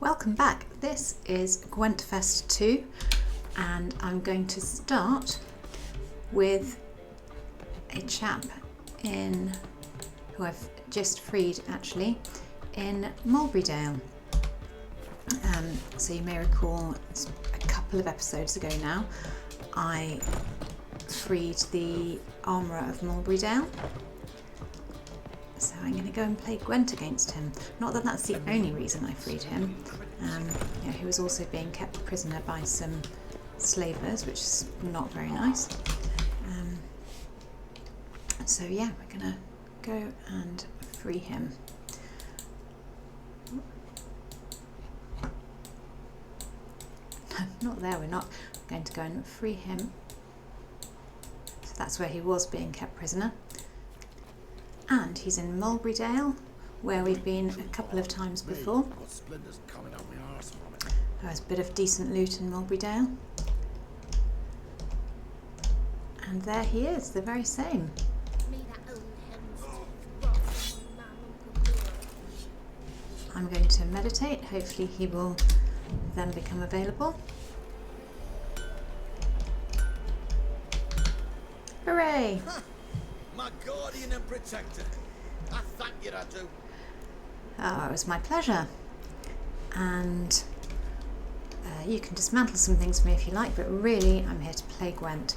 Welcome back. This is Gwentfest 2 and I'm going to start with a chap who I've just freed actually in Mulbrydale. So you may recall a couple of episodes ago now I freed the armourer of Mulbrydale. So I'm going to go and play Gwent against him. Not that that's the only reason I freed him. He was also being kept prisoner by some slavers, which is not very nice. So yeah, we're going to go and free him. Not there, we're not going to go and free him. So that's where he was being kept prisoner. And he's in Mulbrydale, where we've been a couple of times before. There's a bit of decent loot in Mulbrydale. And there he is, the very same. I'm going to meditate, hopefully he will then become available. Hooray! My guardian and protector. I thank you, I do. Oh, it was my pleasure. And you can dismantle some things for me if you like, but really I'm here to play Gwent.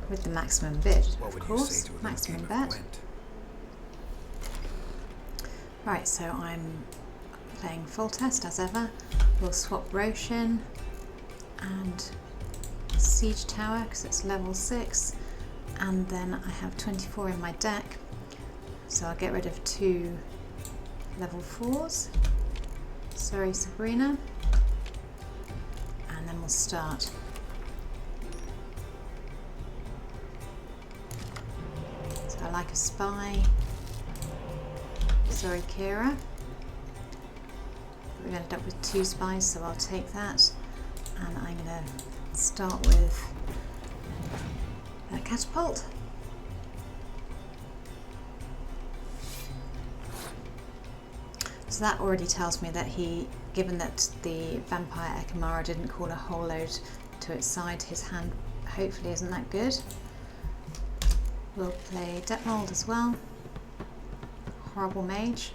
With the maximum bid, of course. Maximum bet. Right, so I'm playing full test as ever. We'll swap Roshan and Siege Tower because it's level 6. And then I have 24 in my deck, so I'll get rid of 2 level 4s. Sorry, Sabrina. And then we'll start. So I like a spy. Sorry, Kira. We're going to end up with 2 spies, so I'll take that. And I'm going to start with a catapult. So that already tells me that given that the vampire Ekimara didn't call a whole load to its side, his hand hopefully isn't that good. We'll play Detmold as well. Horrible mage.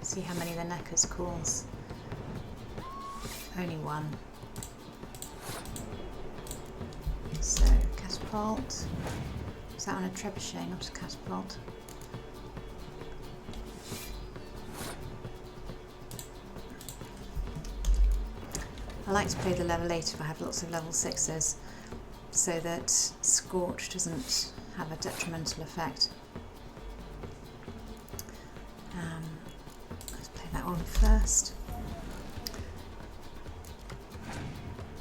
See how many the Neckers calls. Only 1. So, catapult. Is that on a trebuchet, not a catapult? I like to play the level 8 if I have lots of level 6s, so that Scorch doesn't have a detrimental effect. Let's play that one first.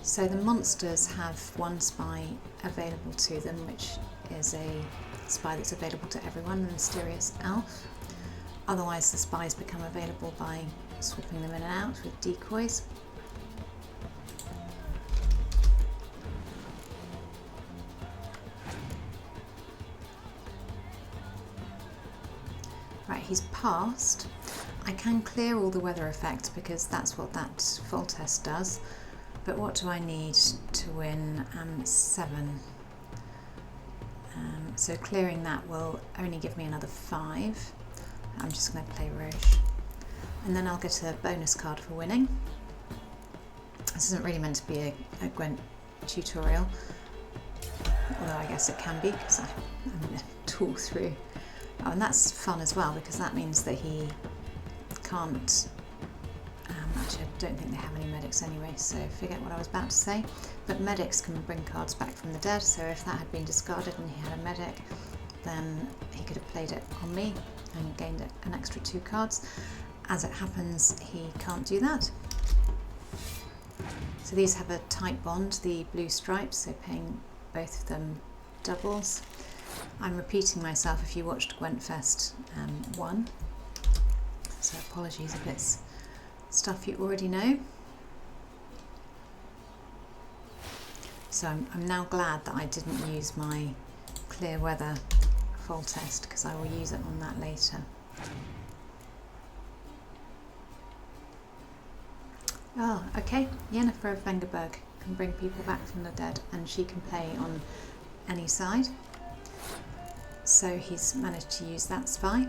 So the monsters have 1 spy available to them, which is a spy that's available to everyone, the Mysterious Elf. Otherwise the spies become available by swapping them in and out with decoys. Right, he's passed. I can clear all the weather effects because that's what that full test does. But what do I need to win 7? So clearing that will only give me another 5. I'm just going to play Roche. And then I'll get a bonus card for winning. This isn't really meant to be a Gwent tutorial, although I guess it can be because I'm going to talk through. Oh, and that's fun as well because that means that he can't. Actually, I don't think they have any medics anyway, so forget what I was about to say. But medics can bring cards back from the dead, so if that had been discarded and he had a medic, then he could have played it on me and gained an extra 2 cards. As it happens, he can't do that. So these have a tight bond, the blue stripes, so paying both of them doubles. I'm repeating myself if you watched Gwentfest 1, so apologies if it's stuff you already know. So I'm now glad that I didn't use my clear weather full test because I will use it on that later. Oh, okay. Yennefer of Vengerberg can bring people back from the dead, and she can play on any side. So he's managed to use that spy,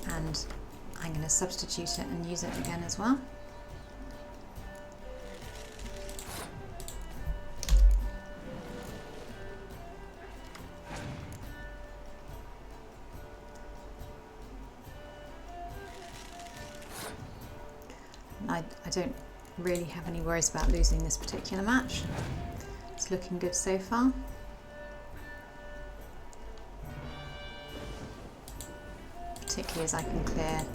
and I'm going to substitute it and use it again as well. I don't really have any worries about losing this particular match. It's looking good so far. Particularly as I can clear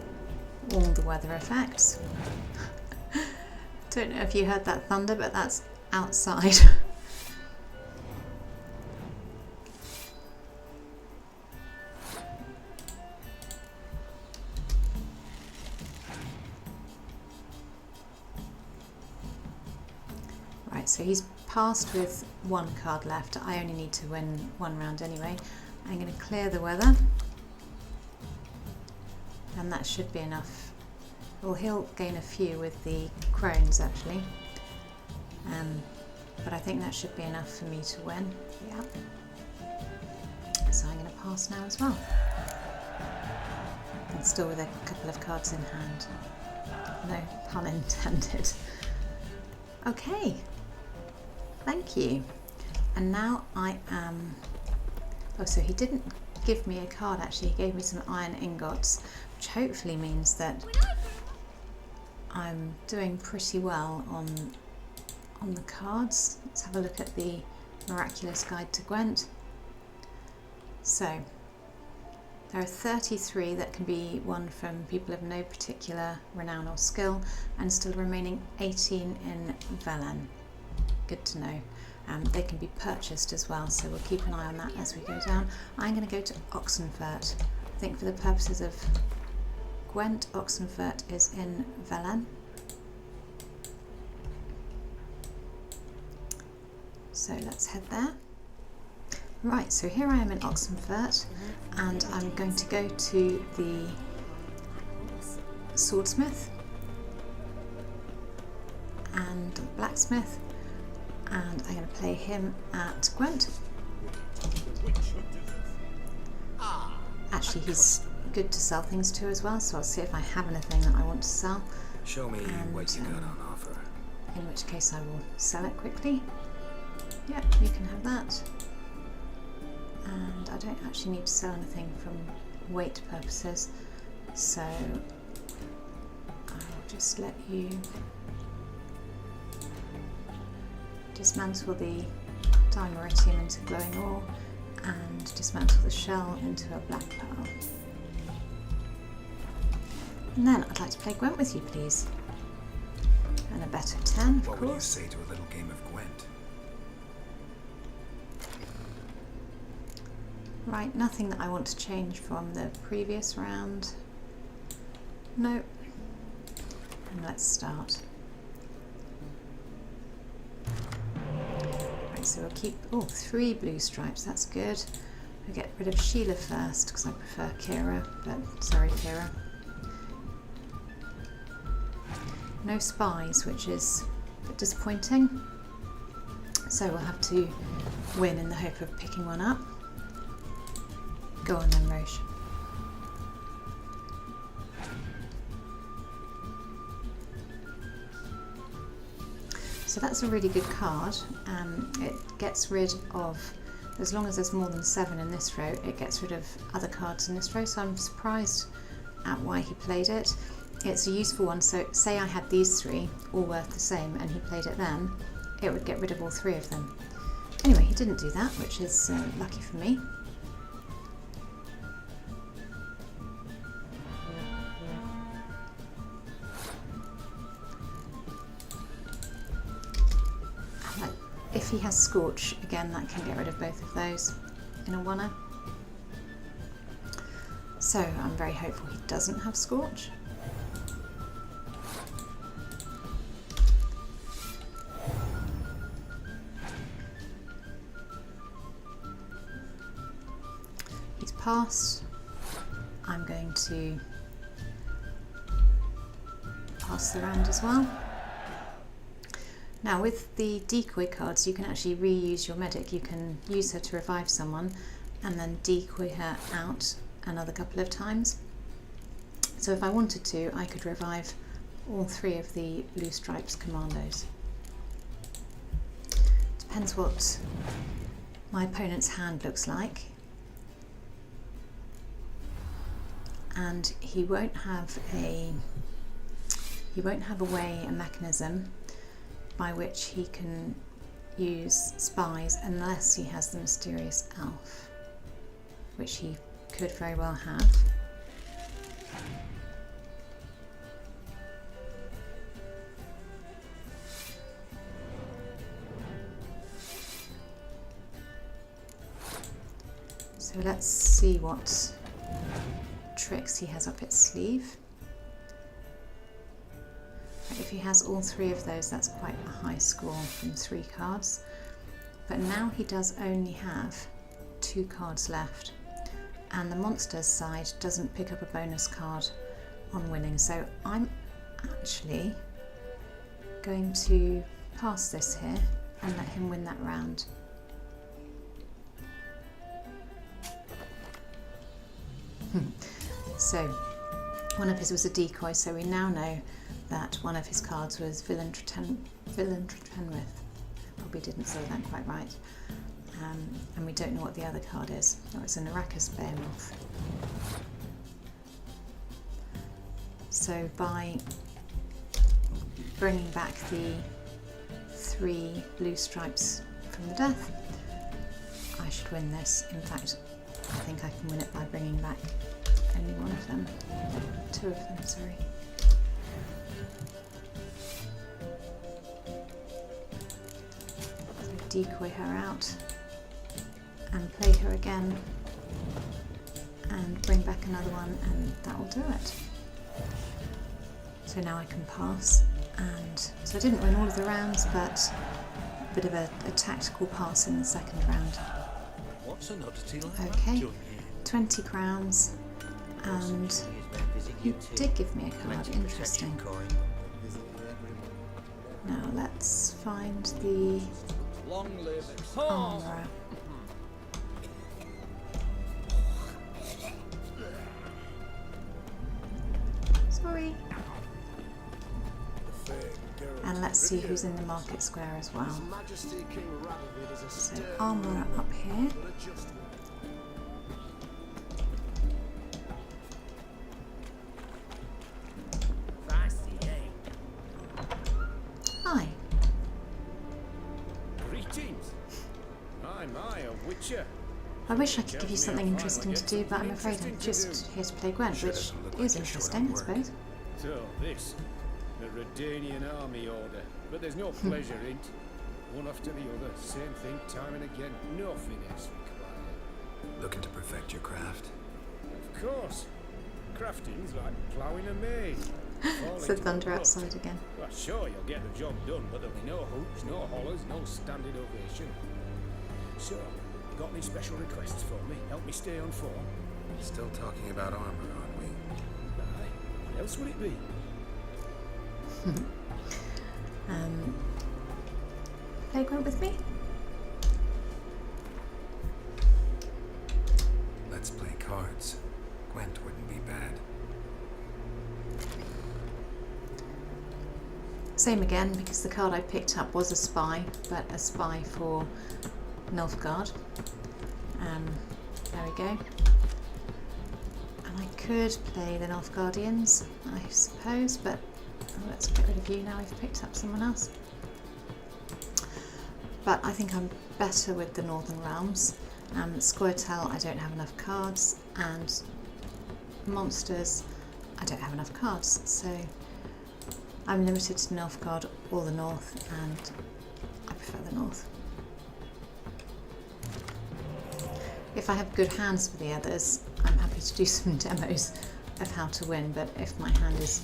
all the weather effects. Don't know if you heard that thunder, but that's outside. Right, so he's passed with one card left. I only need to win one round anyway. I'm going to clear the weather. And that should be enough. Well, he'll gain a few with the crones actually, but I think that should be enough for me to win. Yeah. So I'm going to pass now as well. And still with a couple of cards in hand. No pun intended. Okay. Thank you. And now I am... Oh, so he didn't give me a card actually. He gave me some iron ingots, which hopefully means that I'm doing pretty well on the cards. Let's have a look at the Miraculous Guide to Gwent. So there are 33 that can be won from people of no particular renown or skill, and still remaining 18 in Velen. Good to know. They can be purchased as well, so we'll keep an eye on that as we go down. I'm going to go to Oxenfurt. I think for the purposes of Gwent, Oxenfurt is in Velen. So let's head there. Right, so here I am in Oxenfurt, and I'm going to go to the swordsmith and blacksmith, and I'm going to play him at Gwent. Actually, he's good to sell things to as well, so I'll see if I have anything that I want to sell. Show me what you got on offer. In which case I will sell it quickly. Yep, you can have that. And I don't actually need to sell anything from weight purposes, so I'll just let you dismantle the dimeritium into glowing ore and dismantle the shell into a black pearl. And then I'd like to play Gwent with you, please. And a bet of 10, of What course. would you say to a little game of Gwent? Right, nothing that I want to change from the previous round. Nope. And let's start. Right, so we'll keep 3 blue stripes, that's good. We'll get rid of Sheila first because I prefer Kira, but sorry Kira. No spies, which is a bit disappointing. So we'll have to win in the hope of picking one up. Go on then, Roche. So that's a really good card. It gets rid of, as long as there's more than 7 in this row, it gets rid of other cards in this row, so I'm surprised at why he played it. It's a useful one, so say I had these 3, all worth the same, and he played it then, it would get rid of all 3 of them. Anyway, he didn't do that, which is lucky for me. If he has Scorch, again, that can get rid of both of those in a oneer. So I'm very hopeful he doesn't have Scorch. He's passed. I'm going to pass the round as well. Now with the decoy cards, you can actually reuse your medic. You can use her to revive someone and then decoy her out another couple of times. So if I wanted to, I could revive all 3 of the Blue Stripes commandos. Depends what my opponent's hand looks like. And he won't have a way, a mechanism by which he can use spies unless he has the mysterious elf, which he could very well have. So let's see what tricks he has up its sleeve. If he has all 3 of those, that's quite a high score from 3 cards. But now he does only have 2 cards left, and the monsters side doesn't pick up a bonus card on winning, so I'm actually going to pass this here and let him win that round. So one of his was a decoy, so we now know that one of his cards was Villain Trenwith. Probably didn't say that quite right. And we don't know what the other card is. Oh, it's an Arrakis Behemoth. So by bringing back the 3 Blue Stripes from the death, I should win this. In fact, I think I can win it by bringing back only one of them. 2 of them, sorry. So decoy her out and play her again and bring back another one, and that will do it. So now I can pass, and so I didn't win all of the rounds, but a bit of a tactical pass in the second round. What's an oddity like Okay, that? 20 crowns, and he did give me a card. Interesting. Now let's find the Long live armourer. Sorry. And let's see who's in the market square as well. So armourer up here. Hi. Greetings. I'm a witcher. I wish I could give you something interesting to do, but I'm afraid I'm just here to play Gwent, which is interesting, I suppose. So this, the Redanian army order, but there's no pleasure in it. One after the other, same thing time and again, no finesse required. Looking to perfect your craft? Of course. Crafting's like ploughing a maze. It's the thunder outside again. Well, sure, you'll get the job done, but there'll be no hoops, no hollers, no standing ovation. So, got any special requests for me? Help me stay on form? Still talking about armor, aren't we? Aye. What else would it be? Play Gwent with me? Let's play cards. Gwent wouldn't be bad. Same again, because the card I picked up was a spy, but a spy for Nilfgaard. There we go. And I could play the Nilfgaardians, I suppose, but let's get rid of you now we've picked up someone else. But I think I'm better with the Northern Realms. Squirtle, I don't have enough cards, and monsters, I don't have enough cards, so I'm limited to Nilfgaard or the North, and I prefer the North. If I have good hands for the others, I'm happy to do some demos of how to win, but if my hand is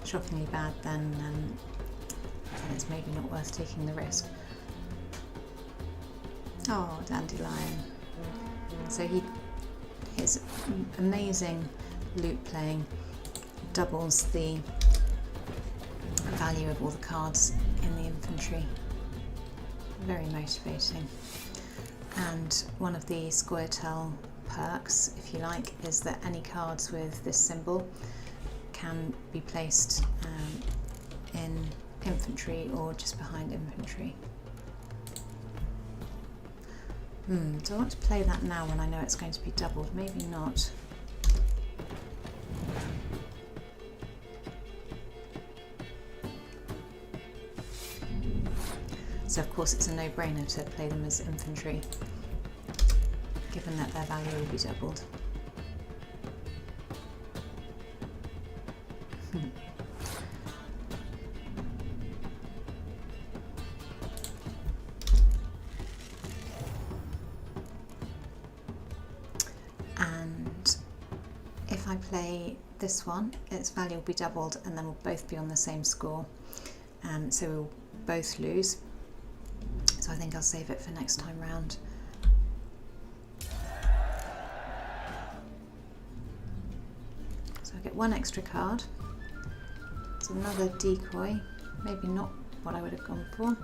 shockingly bad, then it's maybe not worth taking the risk. Oh, Dandelion. So his amazing lute playing doubles the value of all the cards in the inventory. Very motivating. And one of the Scoia'tael perks, if you like, is that any cards with this symbol can be placed in infantry or just behind infantry. Do I want to play that now when I know it's going to be doubled? Maybe not. So of course it's a no-brainer to play them as infantry, given that their value will be doubled. And if I play this one, its value will be doubled and then we'll both be on the same score. So we'll both lose. So I think I'll save it for next time round. So I get one extra card. It's another decoy, maybe not what I would have gone for. I'll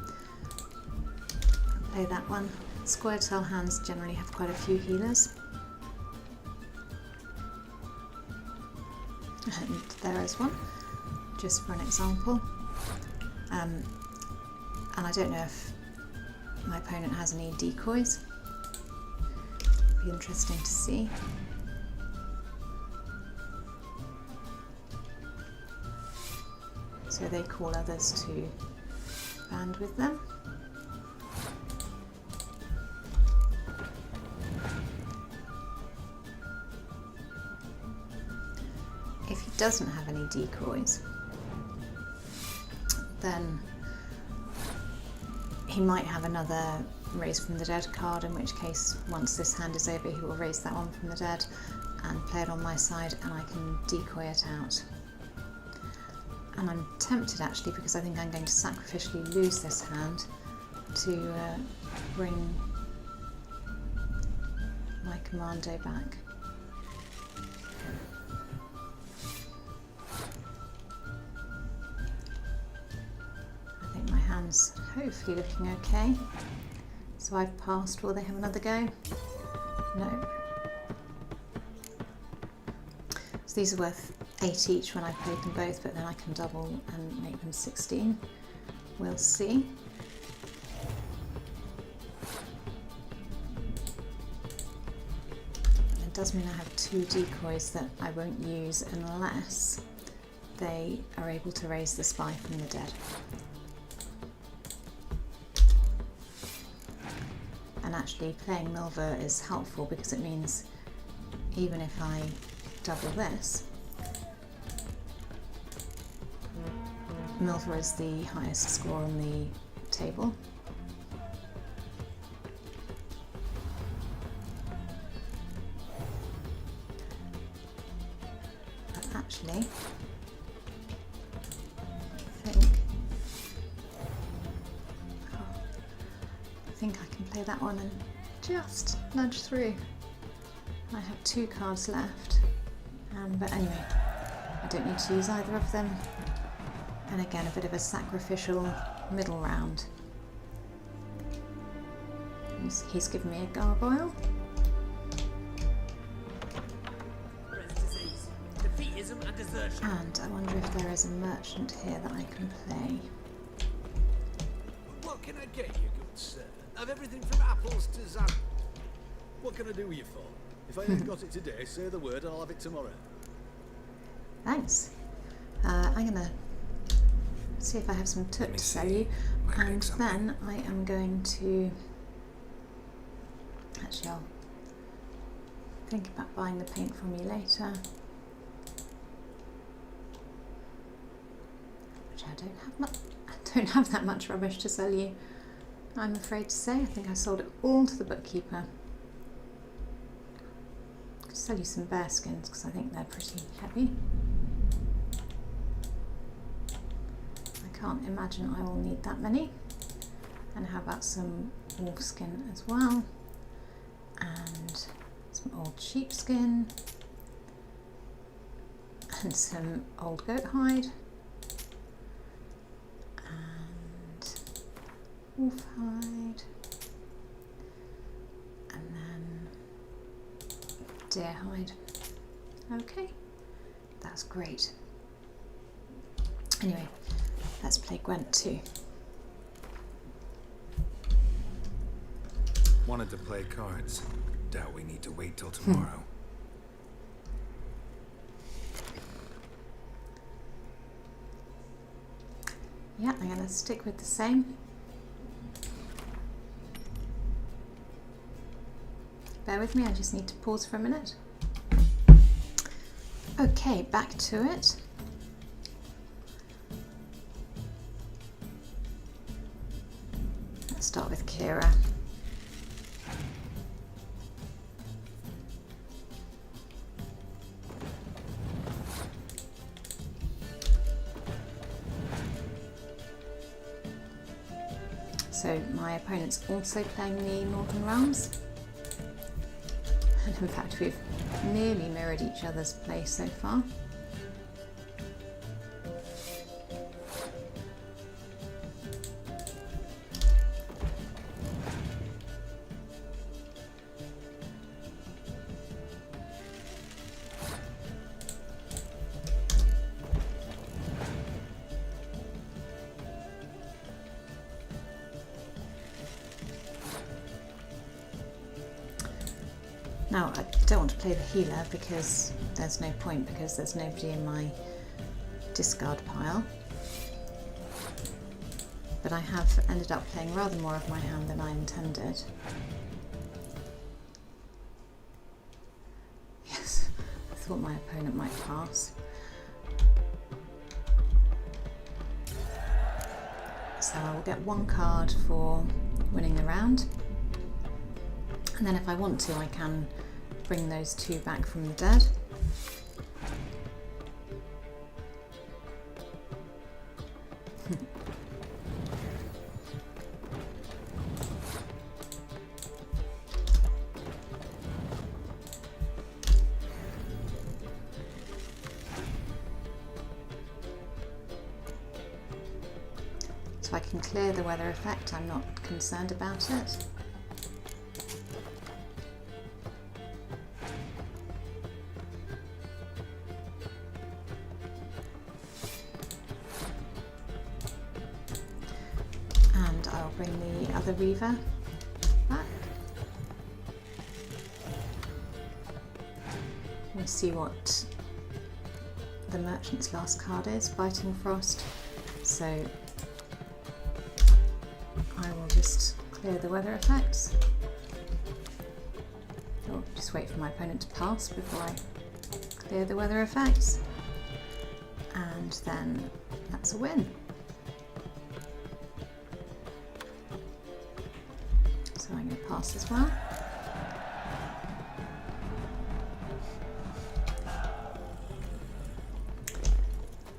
play that one. Scoia'tael hands generally have quite a few healers. And there is one, just for an example. And I don't know if my opponent has any decoys. Be interesting to see. So they call others to band with them. If he doesn't have any decoys, then he might have another raise from the dead card, in which case once this hand is over he will raise that one from the dead and play it on my side and I can decoy it out. And I'm tempted actually, because I think I'm going to sacrificially lose this hand to bring my commando back. Hopefully looking okay. So I've passed. Will they have another go? No. So these are worth 8 each when I've played them both, but then I can double and make them 16. We'll see. It does mean I have 2 decoys that I won't use unless they are able to raise the spy from the dead. And actually playing Mulbrydale is helpful because it means even if I double this, Mulbrydale is the highest score on the table. But actually, I think I can play that one and just nudge through. I have 2 cards left, but anyway, I don't need to use either of them. And again, a bit of a sacrificial middle round. He's given me a gargoyle. And I wonder if there is a merchant here that I can play. What can I get you, good sir? I've everything from apples to zam. What can I do with you for? If I ain't got it today, say the word and I'll have it tomorrow. Thanks. I'm gonna see if I have some took to sell you, and then I am going to actually I'll think about buying the paint from you later, which I don't have that much rubbish to sell you, I'm afraid to say. I think I sold it all to the bookkeeper. I could sell you some bear skins because I think they're pretty heavy. I can't imagine I will need that many. And how about some wolf skin as well, and some old sheepskin, and some old goat hide, wolf hide, and then deer hide. Okay, that's great. Anyway, let's play Gwent 2. Wanted to play cards. Doubt we need to wait till tomorrow. Yeah, I'm going to stick with the same. Bear with me, I just need to pause for a minute. Okay, back to it. Let's start with Kira. So my opponent's also playing the Northern Realms. And in fact we've nearly mirrored each other's play so far. Now, I don't want to play the healer because there's no point, because there's nobody in my discard pile. But I have ended up playing rather more of my hand than I intended. Yes, I thought my opponent might pass. So I will get one card for winning the round. And then if I want to, I can bring those two back from the dead. So I can clear the weather effect, I'm not concerned about it. Bring the other Reaver back. We'll see what the merchant's last card is, Biting Frost. So I will just clear the weather effects. Oh, just wait for my opponent to pass before I clear the weather effects. And then that's a win. So I'm going to pass as well.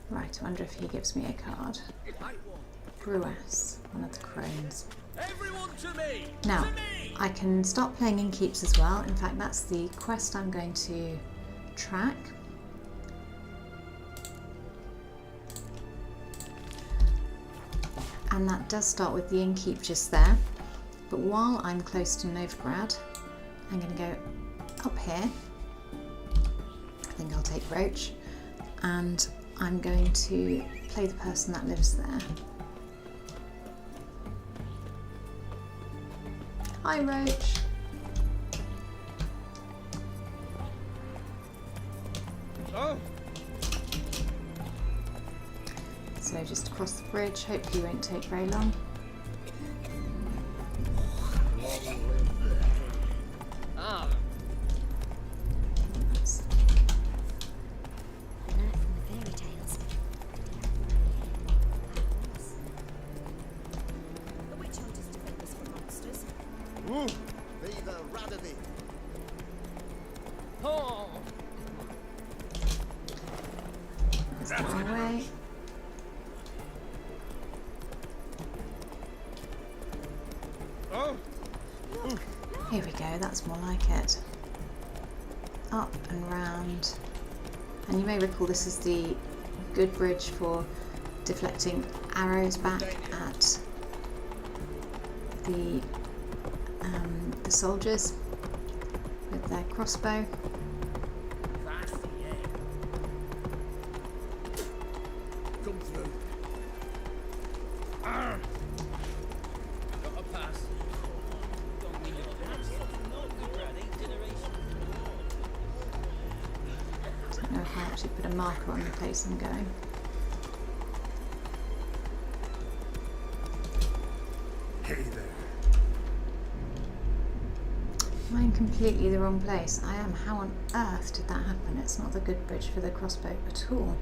Right, I wonder if he gives me a card. Bruas, one of the crones. Now, I can start playing Inkeeps as well. In fact, that's the quest I'm going to track. And that does start with the Inkeep just there. But while I'm close to Novigrad, I'm going to go up here. I think I'll take Roach. And I'm going to play the person that lives there. Hi, Roach. Oh. So just across the bridge, hopefully won't take very long. Ah. Oh. That's the wrong way. Oh. Here we go, that's more like it. Up and round. And you may recall this is the good bridge for deflecting arrows back at the soldiers with their crossbow. Come through. Got a pass. Don't need it. I don't know if I actually put a marker on the place I'm going. Hey there. Am I in completely the wrong place? I am. How on earth did that happen? It's not the good bridge for the crossbow at all.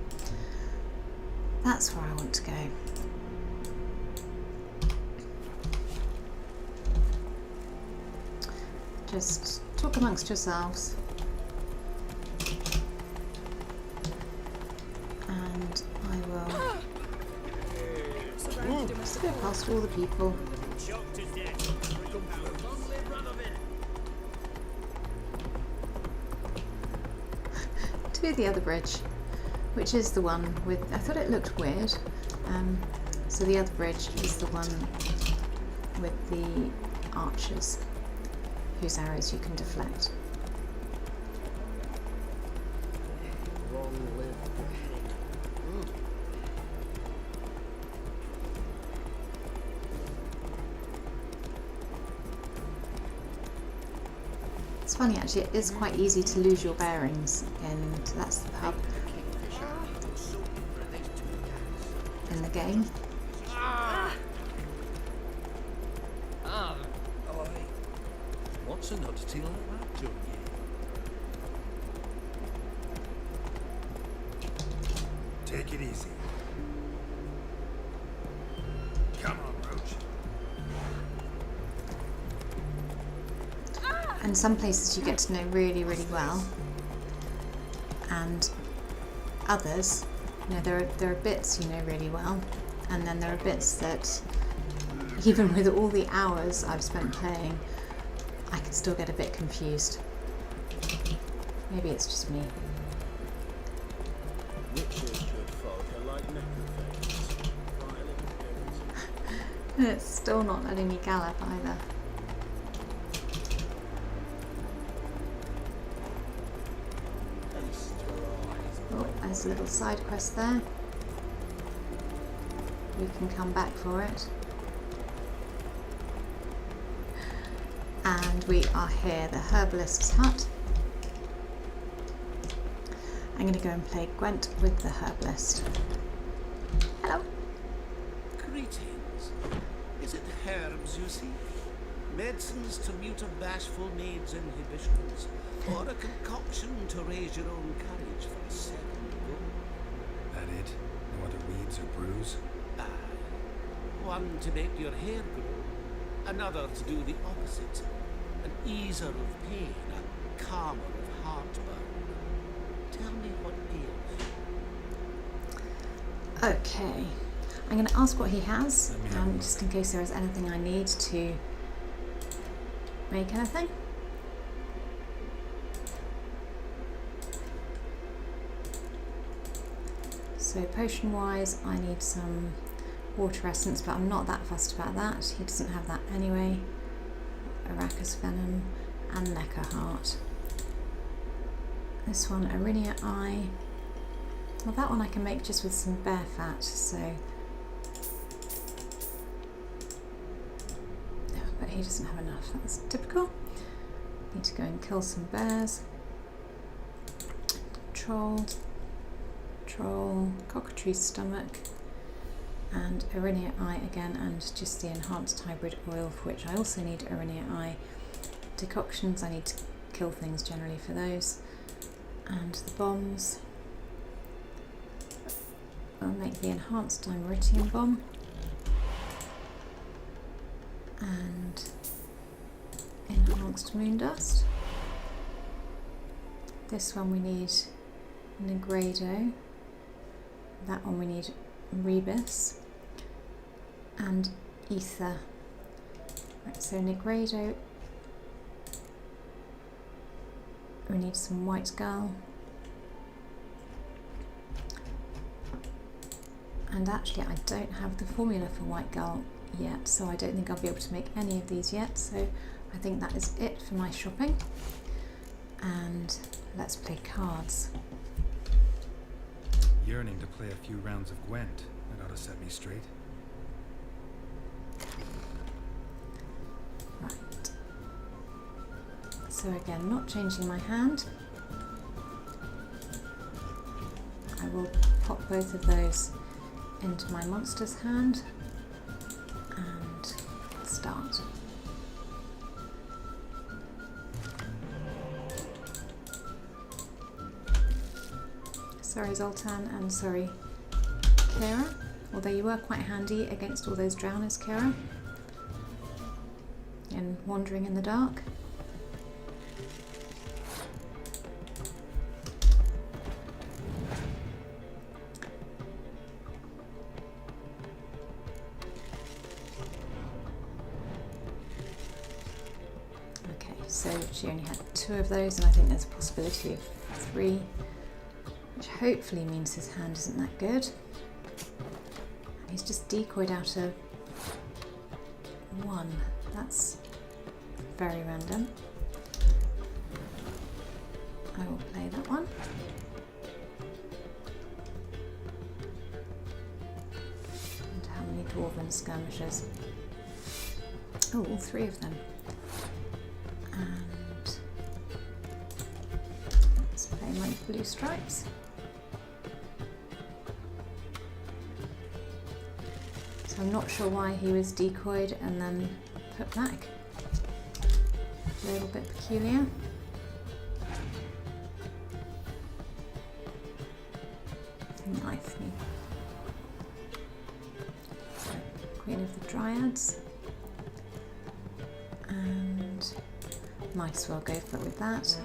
That's where I want to go. Just talk amongst yourselves. And I will just go past all the people. Shocked to death. Come through. To the other bridge, which is the one with, I thought it looked weird, so the other bridge is the one with the archers whose arrows you can deflect. It's funny actually, it is quite easy to lose your bearings, and that's the pub in the game. What's an oddity like that, Johnny? Take it easy. Come on, Roach. And some places you get to know really, really well, and others, you know, there are bits you know really well, and then there are bits that, even with all the hours I've spent playing, I can still get a bit confused. Maybe it's just me. Witches good folk are like necrophages. And it's still not letting me gallop either. Oh, there's a little side quest there. We can come back for it. And we are here, the herbalist's hut. I'm going to go and play Gwent with the herbalist. Hello. Greetings. Is it herbs you seek? Medicines to mute a bashful maid's inhibitions, or a concoction to raise your own courage for a second go? That it? No other weeds or brews? Aye. One to make your hair grow, another to do the opposite. An easer of pain, a calmer of heartburn. Tell me what ails you. Okay. I'm going to ask what he has, just in case there is anything I need to make anything. So potion wise I need some water essence, but I'm not that fussed about that. He doesn't have that anyway. Arachas venom and Necker heart. This one, Arinia eye. Well, that one I can make just with some bear fat, so. But he doesn't have enough, that's typical. Need to go and kill some bears. Troll, cockatrice stomach, and Arinia eye again, and just the enhanced hybrid oil, for which I also need Arinia eye. Decoctions, I need to kill things generally for those. And the bombs, I'll make the enhanced dimeritium bomb. And enhanced moon dust. This one we need Negredo. That one we need Rebus and Ether. Right, so Negredo, we need some white gull, and actually I don't have the formula for white gull yet, so I don't think I'll be able to make any of these yet, so I think that is it for my shopping. And let's play cards. Yearning to play a few rounds of Gwent. That ought to set me straight. Right. So again, not changing my hand. I will pop both of those into my monster's hand and start. Sorry Zoltan and sorry Kira, although you were quite handy against all those drowners, Kira, in wandering in the dark. Okay, so she only had 2 of those, and I think there's a possibility of 3. Which hopefully means his hand isn't that good. And he's just decoyed out a 1. That's very random. I will play that one. And how many dwarven skirmishers? Oh, all 3 of them. And let's play my blue stripes. So I'm not sure why he was decoyed and then put back. A little bit peculiar. Knife me. So, Queen of the Dryads. And might as well go for it with that.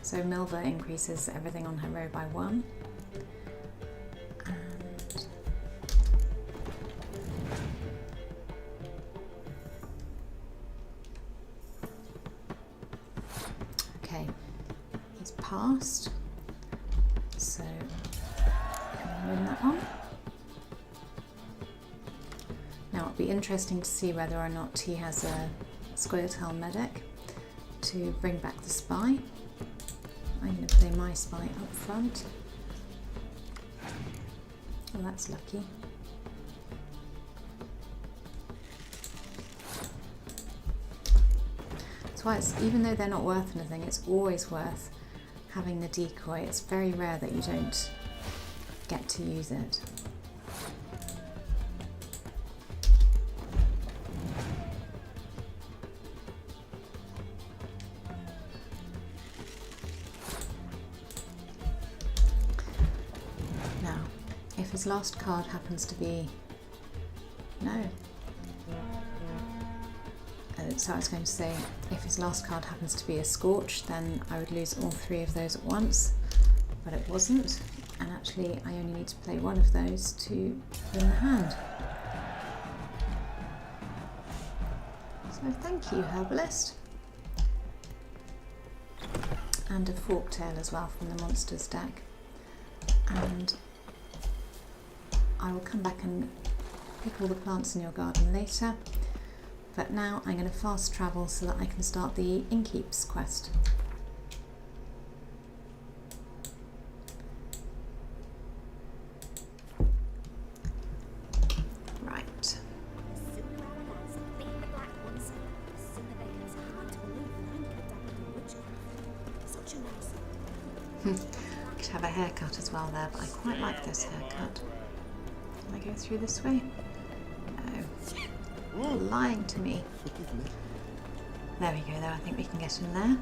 So Milva increases everything on her row by 1. And okay, he's passed. So can we win that one? Now it'll be interesting to see whether or not he has a Squirtle medic to bring back the spy. I'm going to play my spy up front. Oh, that's lucky. That's why it's, even though they're not worth anything, it's always worth having the decoy. It's very rare that you don't get to use it. If his last card happens to be... No. So I was going to say, if his last card happens to be a Scorch, then I would lose all 3 of those at once, but it wasn't, and actually I only need to play 1 of those to win the hand. So thank you, Herbalist. And a Forktail as well from the Monsters deck. And I will come back and pick all the plants in your garden later, but now I'm going to fast travel so that I can start the Inkeeps quest. Right. Could have a haircut as well there, but I quite like this haircut. Can I go through this way? No. You're lying to me. There we go, though. I think we can get in there.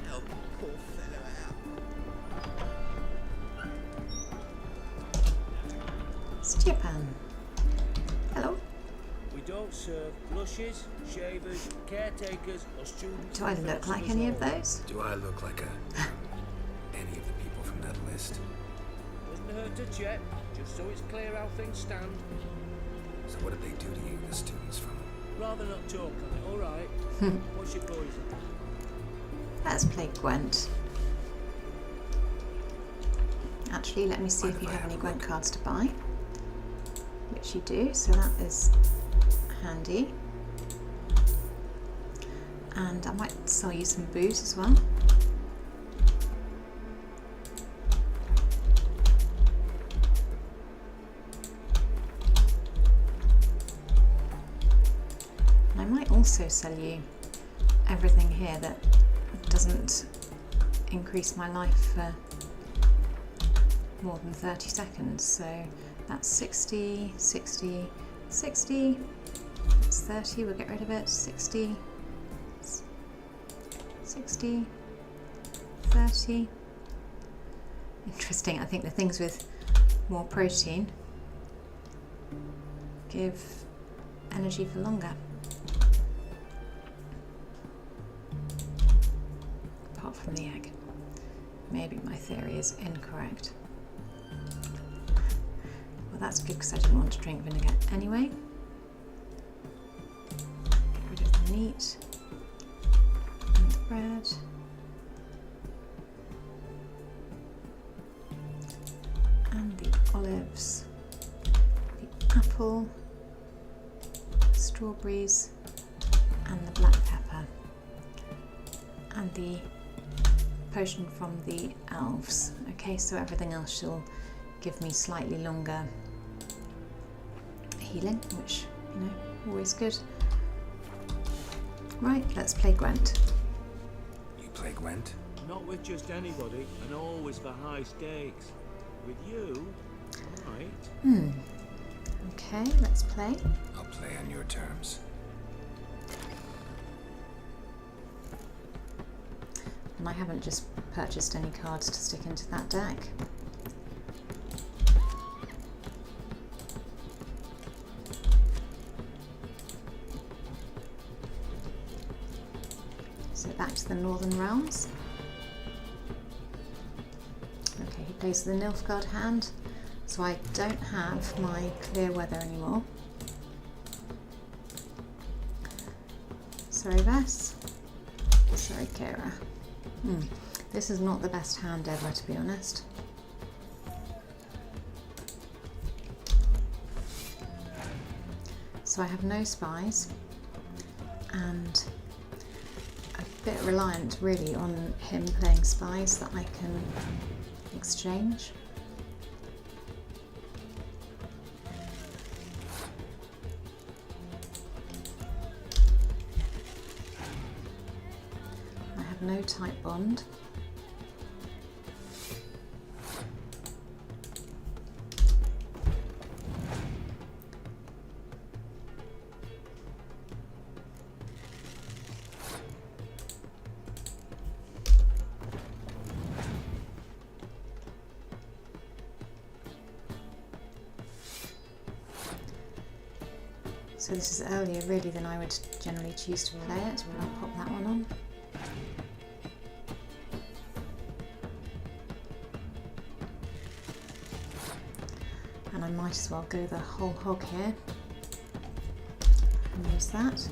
Help poor fellow out. Stjepan. Hello. We don't serve blushes, shavers, caretakers, or students. Do I look like any of those? Do I look like any of the people from that list? Doesn't hurt to check, just so it's clear how things stand. So what did they do to you, the students from? Rather not talk on it, alright? What's your poison? Let's play Gwent. Actually, let me see if you have any Gwent cards to buy, which you do, so that is handy. And I might sell you some booze as well. And I might also sell you everything here that doesn't increase my life for more than 30 seconds. So that's 60, 60, 60, that's 30, we'll get rid of it, 60, 60, 30. Interesting, I think the things with more protein give energy for longer. Apart from the egg. Maybe my theory is incorrect. Well, that's good because I didn't want to drink vinegar anyway. Get rid of the meat and the bread. And the olives, the apple, strawberries, and the black pepper, and the potion from the elves. Okay, so everything else shall give me slightly longer healing, which, you know, always good. Right, let's play Gwent. You play Gwent? Not with just anybody, and always for high stakes. With you, right? Okay, let's play. I'll play on your terms. And I haven't just purchased any cards to stick into that deck. So back to the Northern Realms. Okay, he plays the Nilfgaard hand, so I don't have my clear weather anymore. Sorry, Vess. Sorry, Kira. This is not the best hand ever, to be honest. So I have no spies, and a bit reliant really on him playing spies that I can exchange. I have no type bond. So this is earlier really than I would generally choose to play it, but I'll pop that one on. And I might as well go the whole hog here and use that.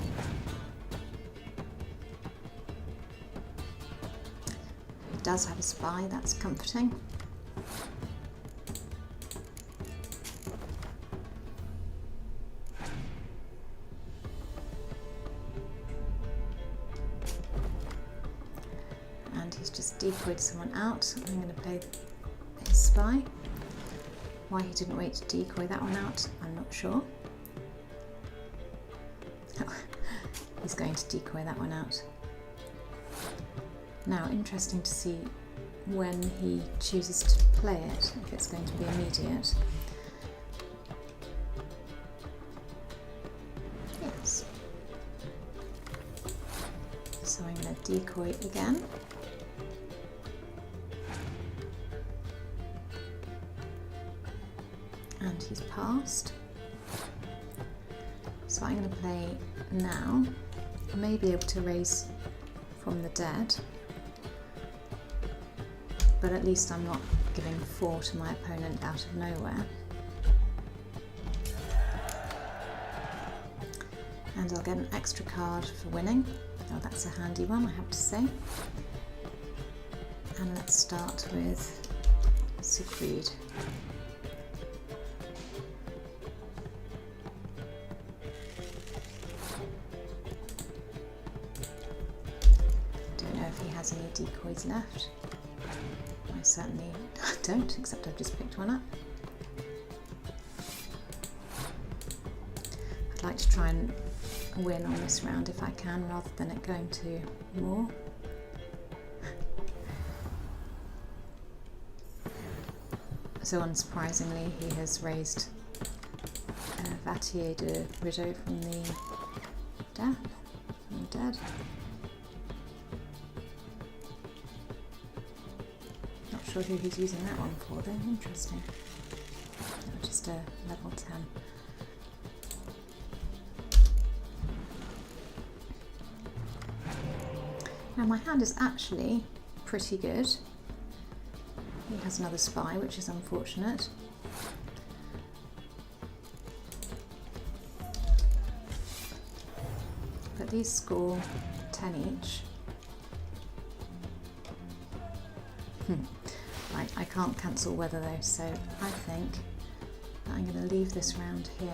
It does have a spy, that's comforting. Decoyed someone out. I'm going to play his spy. Why he didn't wait to decoy that one out, I'm not sure. He's going to decoy that one out. Now, interesting to see when he chooses to play it, if it's going to be immediate. Yes. So I'm going to decoy again. And he's passed. So I'm going to play now. I may be able to raise from the dead, but at least I'm not giving 4 to my opponent out of nowhere. And I'll get an extra card for winning. Oh, that's a handy one, I have to say. And let's start with Siegfried. Don't know if he has any decoys left. I certainly don't, except I've just picked one up. I'd like to try and win on this round if I can, rather than it going to war. So unsurprisingly, he has raised Vatier de Rideau from the death, from the dead. Not sure who he's using that one for though, interesting. Oh, just a level 10. Now my hand is actually pretty good. He has another spy, which is unfortunate. But these score 10 each. Right, I can't cancel weather though, so I think that I'm going to leave this round here.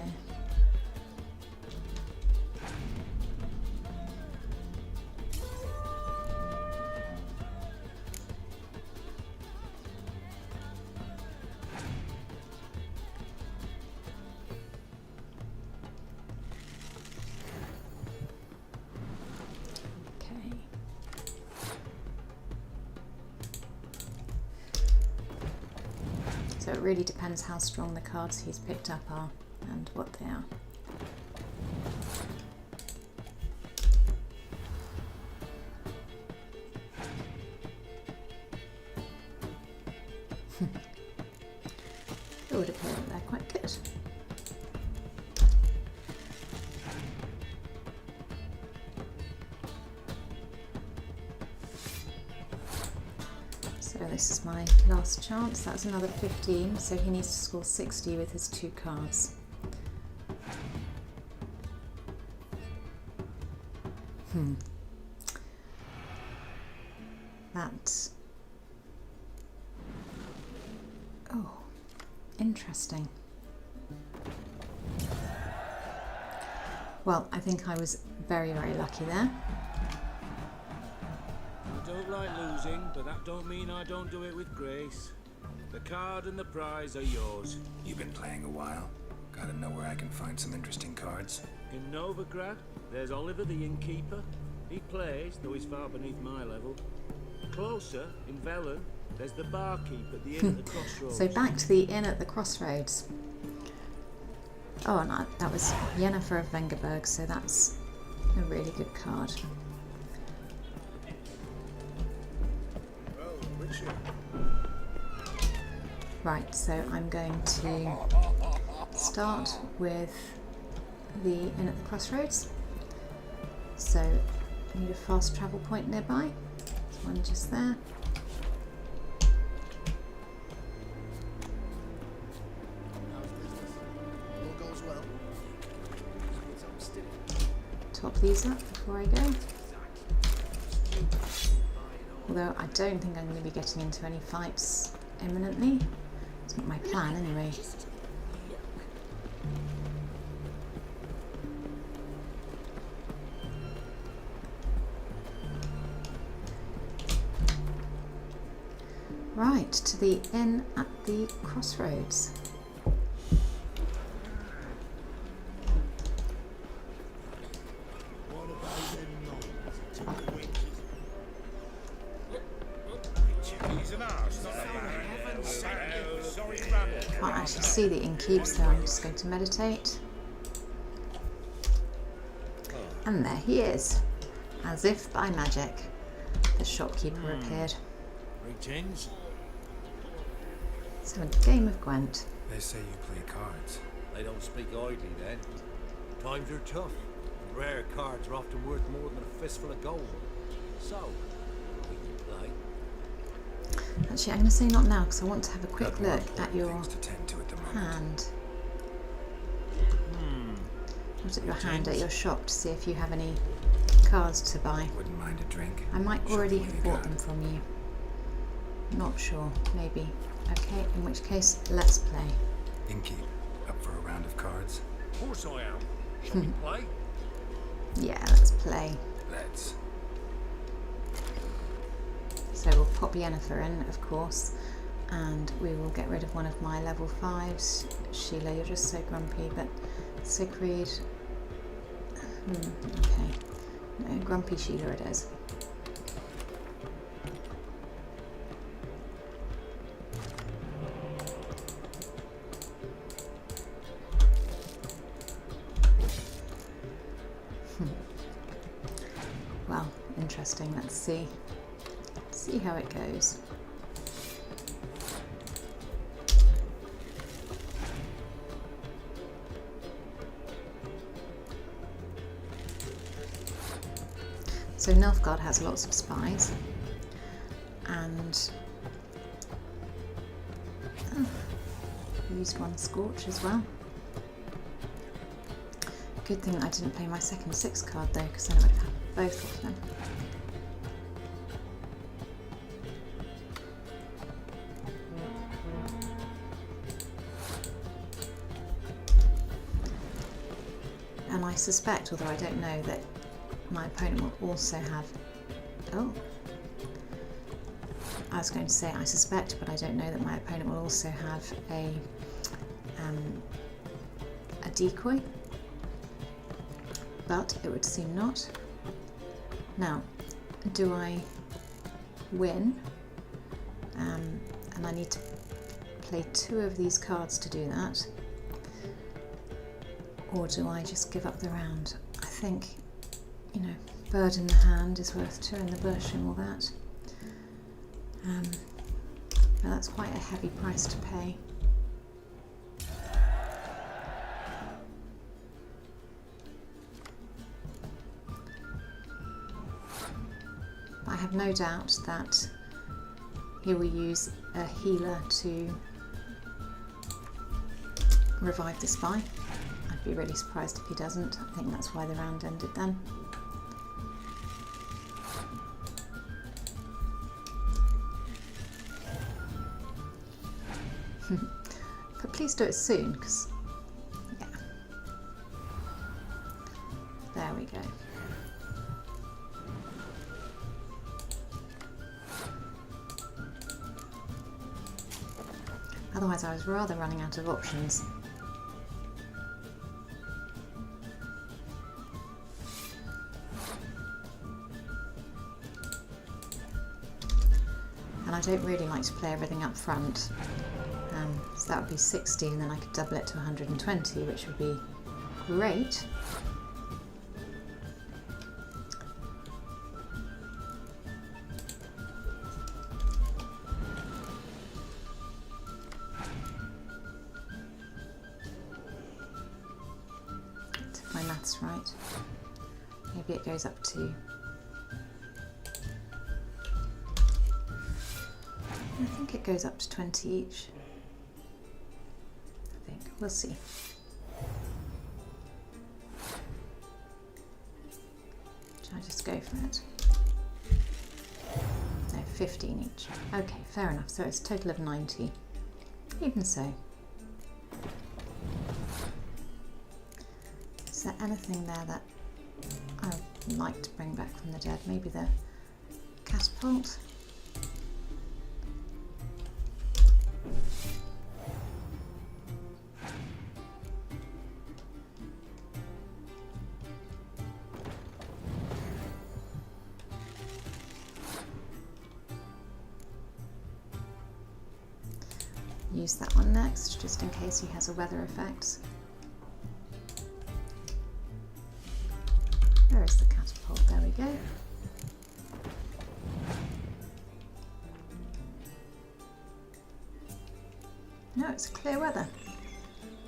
So it really depends how strong the cards he's picked up are and what they are. It would appear that they're quite good. So this is my last chance. That's another 15, so he needs to score 60 with his 2 cards. That's... oh, interesting. Well, I think I was very, very lucky there. I don't like losing, but that don't mean I don't do it with grace. The card and the prize are yours. You've been playing a while. Gotta know where I can find some interesting cards. In Novigrad, there's Olivier the Innkeeper. He plays, though he's far beneath my level. Closer, in Velen, there's the Barkeep at the inn at the Crossroads. So back to the inn at the Crossroads. Oh, and that was Yennefer of Vengerberg, so that's a really good card. Right, so I'm going to start with the inn at the Crossroads. So I need a fast travel point nearby. There's one just there. Top these up before I go. Although I don't think I'm going to be getting into any fights imminently. It's not my plan anyway. Right, to the inn at the Crossroads. Can't actually see the Inkeeps, so I'm just going to meditate. And there he is, as if by magic. The shopkeeper appeared. Greetings. So a game of Gwent. They say you play cards. I don't speak idly then. Times are tough. And rare cards are often worth more than a fistful of gold. So, we can play. Actually, I'm going to say not now because I want to have a quick Got more look important at your things to tend to at the moment. hand. Look at your hand at your shop to see if you have any cards to buy. Wouldn't mind a drink. I might Show already me what have you bought got. them from you. Not sure. Maybe. Okay, in which case, let's play. Inkeep, up for a round of cards? Of course I am. Shall we play? Yeah, let's play. Let's. So we'll pop Yennefer in, of course, and we will get rid of one of my level 5s. Sheila, you're just so grumpy, but Siegfried... okay. No, grumpy Sheila it is. Well, interesting. Let's see how it goes. So Nilfgaard has lots of spies, and used one Scorch as well. Good thing I didn't play my second 6 card though, because then I would have had both of them. And I suspect, although I don't know, that my opponent will also have... Oh. I was going to say I suspect, but I don't know that my opponent will also have a decoy. But it would seem not. Now, do I win? And I need to play 2 of these cards to do that. Or do I just give up the round? I think, you know, bird in the hand is worth 2 in the bush and all that. But that's quite a heavy price to pay. I have no doubt that he will use a healer to revive the spy. I'd be really surprised if he doesn't. I think that's why the round ended then. But please do it soon, because, yeah. There we go. Otherwise I was rather running out of options. And I don't really like to play everything up front. So that would be 60, and then I could double it to 120, which would be great. If my maths right, maybe it goes up to... I think it goes up to 20 each. I think. We'll see. Shall I just go for it? No, 15 each. Okay, fair enough. So it's a total of 90. Even so. Is there anything there that I would like to bring back from the dead? Maybe the catapult? Use that one next, just in case he has a weather effect. Where is the catapult? There we go. No, it's clear weather.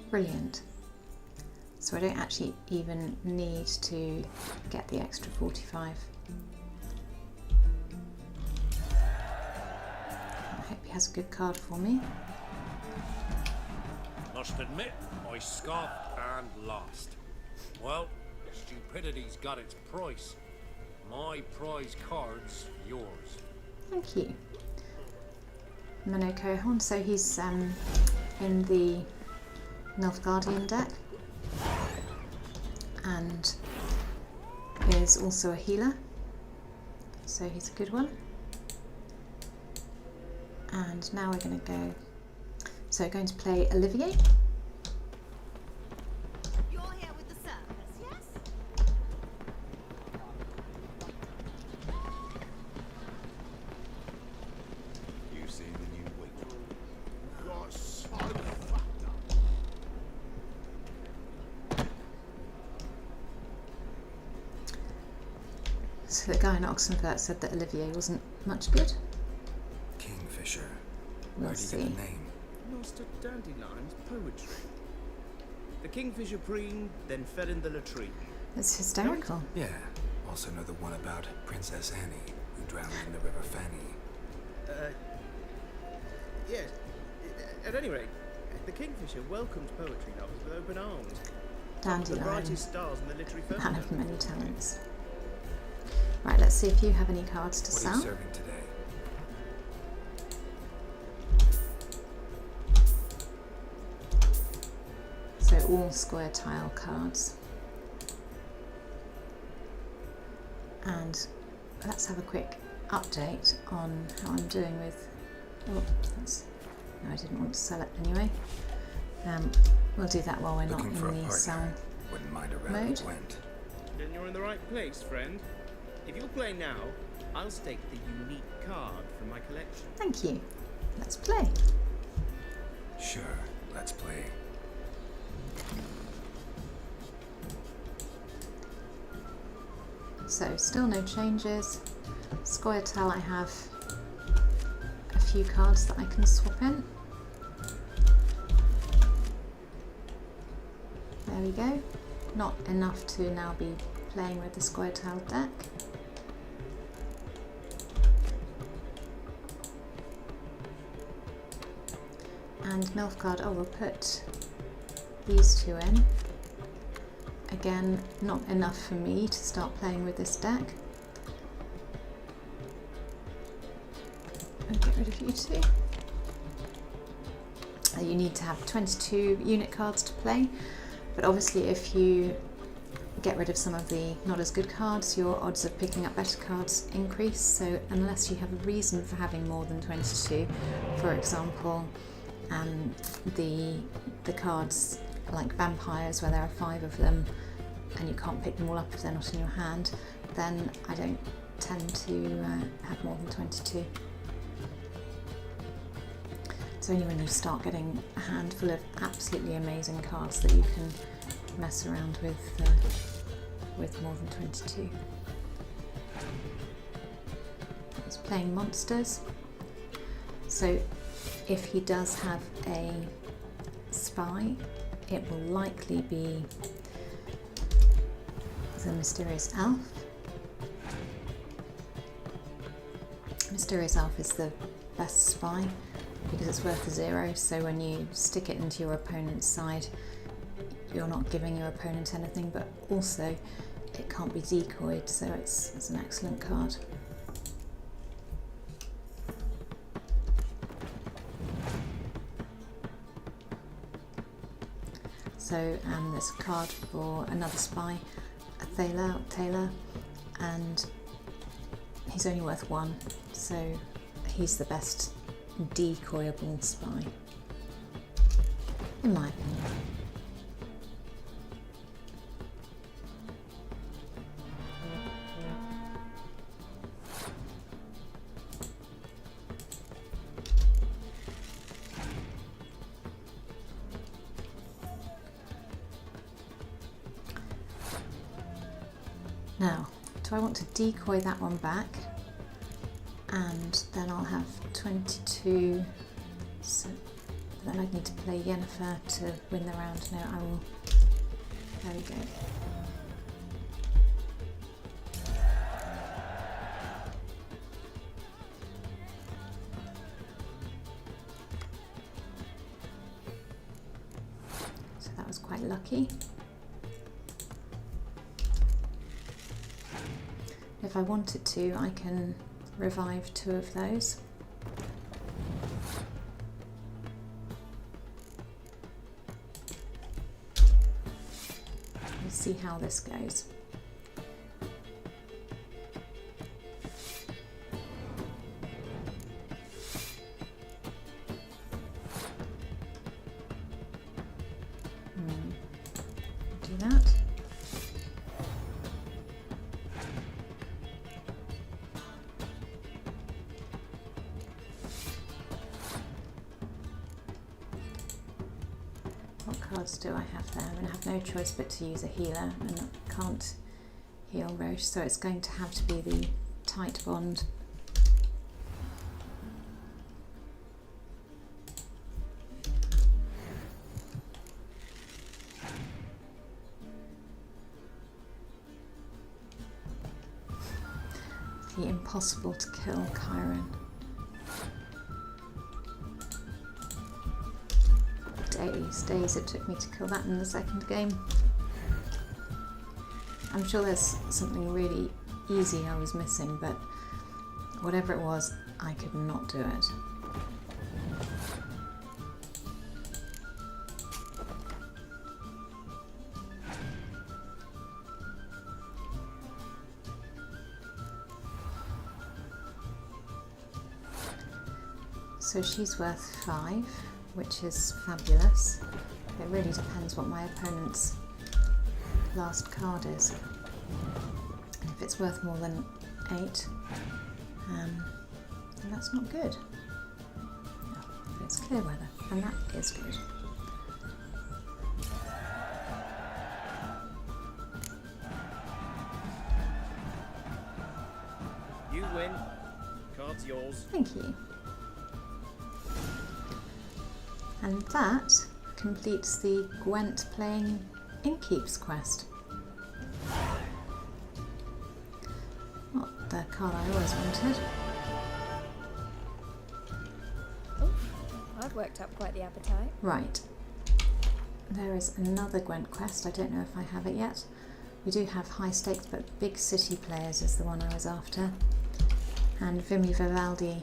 Brilliant. So I don't actually even need to get the extra 45. I hope he has a good card for me. Must admit, I scoffed and lost. Well, stupidity's got its price. My prize card's yours. Thank you. Monocohorn, so he's in the Nilfgaardian deck and is also a healer, so he's a good one. And now we're going to go, so going to play Olivier. You're here with the circus, yes? You see the new witch? You're so So the guy in Oxenfurt said that Olivier wasn't much good. Kingfisher. We'll Where'd you see. get the name? Lost a dandelion's poetry. The Kingfisher preened, then fell in the latrine. It's hysterical. Yeah. Also know the one about Princess Annie, who drowned in the River Fanny. Yes. At any rate, the Kingfisher welcomed poetry lovers with open arms. The Dandelion, brightest stars in the literary man firmament. of many talents. Right, let's see if you have any cards to What are sell. you serving today? So all square tile cards. And let's have a quick update on how I'm doing with, oh, that's, no, I didn't want to sell it anyway. We'll do that while we're not Looking for a in the partner. sell. Wouldn't mind a round mode. of Gwent. Then you're in the right place, friend. If you'll play now, I'll stake the unique card from my collection. Thank you. Let's play. Sure, let's play. So still no changes. Scoia'tael, I have a few cards that I can swap in. There we go. Not enough to now be playing with the Scoia'tael deck. And Nilfgaard, oh, we'll put these two in. Again, not enough for me to start playing with this deck. I'll get rid of you two. You need to have 22 unit cards to play, but obviously if you get rid of some of the not as good cards, your odds of picking up better cards increase. So unless you have a reason for having more than 22, for example, the cards like vampires where there are 5 of them and you can't pick them all up if they're not in your hand, then I don't tend to have more than 22. It's only when you start getting a handful of absolutely amazing cards that you can mess around with more than 22. It's playing monsters. So if he does have a spy, it will likely be the Mysterious Elf. Mysterious Elf is the best spy because it's worth 0, so when you stick it into your opponent's side, you're not giving your opponent anything, but also it can't be decoyed, so it's an excellent card. So there's a card for another spy, a Taylor, and he's only worth 1, so he's the best decoyable spy, in my opinion. Now, do I want to decoy that one back? And then I'll have 22, so then I'd need to play Yennefer to win the round. No, I will, there we go. So that was quite lucky. If I wanted to, I can revive 2 of those. see how this goes. Do that. What cards do I have there? I'm going to have no choice but to use a healer, and I can't heal Roche, so it's going to have to be the tight bond. The impossible to kill Chiron. Days it took me to kill that in the second game. I'm sure there's something really easy I was missing, but whatever it was, I could not do it. So she's worth 5, which is fabulous. It really depends what my opponent's last card is. And if it's worth more than 8, then that's not good. Oh, but it's clear weather, and that is good. You win. Card's yours. Thank you. And that completes the Gwent playing Inkeeps quest. Not the card I always wanted. Oh, I've worked up quite the appetite. Right. There is another Gwent quest. I don't know if I have it yet. We do have high stakes, but big city players is the one I was after. And Vimy Vivaldi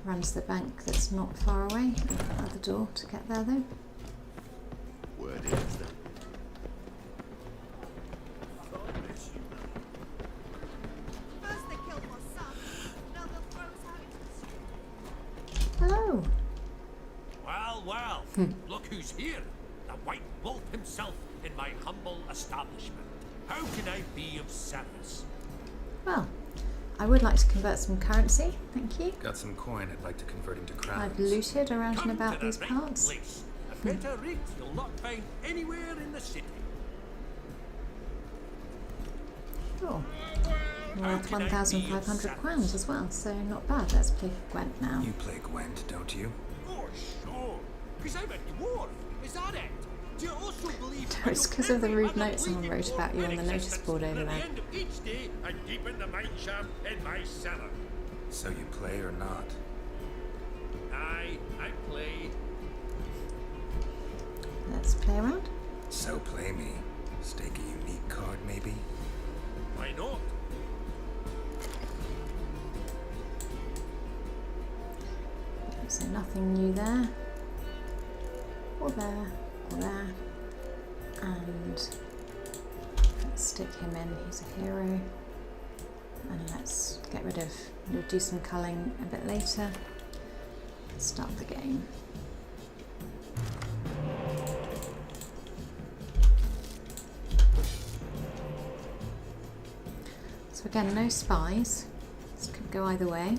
runs the bank that's not far away. At the door to get there though. Word is that. First they killed my son, now they'll throw us out into the street. Hello. Well, well, look who's here. The White Wolf himself in my humble establishment. How can I be of service? Well, I would like to convert some currency, thank you. Got some coin I'd like to convert into crowns. I've looted around and Come about to the these right parts. place. A better rate you'll not find anywhere in the city. Cool. How Worth can I be of 1,500 service? crowns as well, so not bad. Let's play Gwent now. You play Gwent, don't you? Oh, sure. Because I'm a dwarf. Is that it? Do you also believe No, it's 'cause of the rude notes someone wrote about you on the notice board over At there. the end of each day, I deepen the mine shaft in my cellar. So you play or not? I played. Let's play around. So play me. Stake a unique card, maybe? Why not? So nothing new there. Or there. Or there. And let's stick him in. He's a hero. And let's get rid of. We'll do some culling a bit later. Start the game. So again, no spies. This could go either way.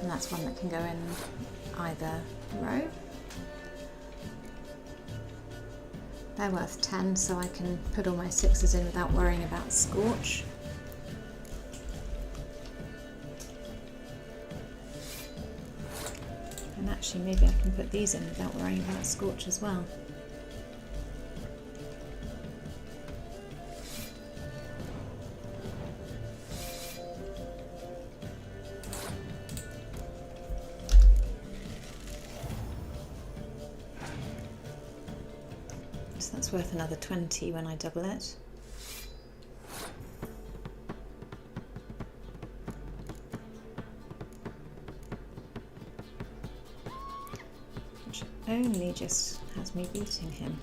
And that's one that can go in either row. They're worth 10, so I can put all my 6s in without worrying about Scorch. And actually maybe I can put these in without worrying about Scorch as well. So that's worth another 20 when I double it. Which only just has me beating him.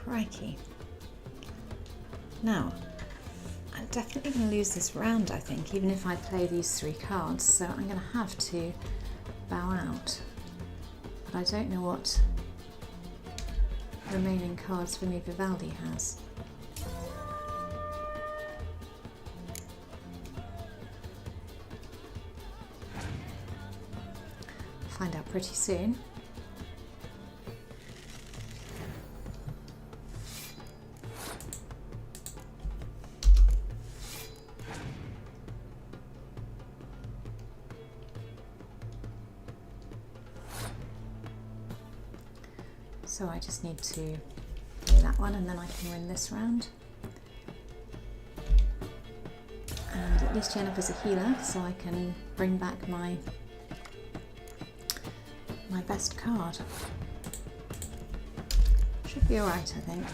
Crikey. Now, I'm definitely going to lose this round, I think, even if I play these 3 cards, so I'm going to have to bow out. But I don't know what remaining cards for me Vivaldi has. Find out pretty soon. So I just need to do that one and then I can win this round. And at least Jennifer's a healer, so I can bring back my best card. Should be alright, I think.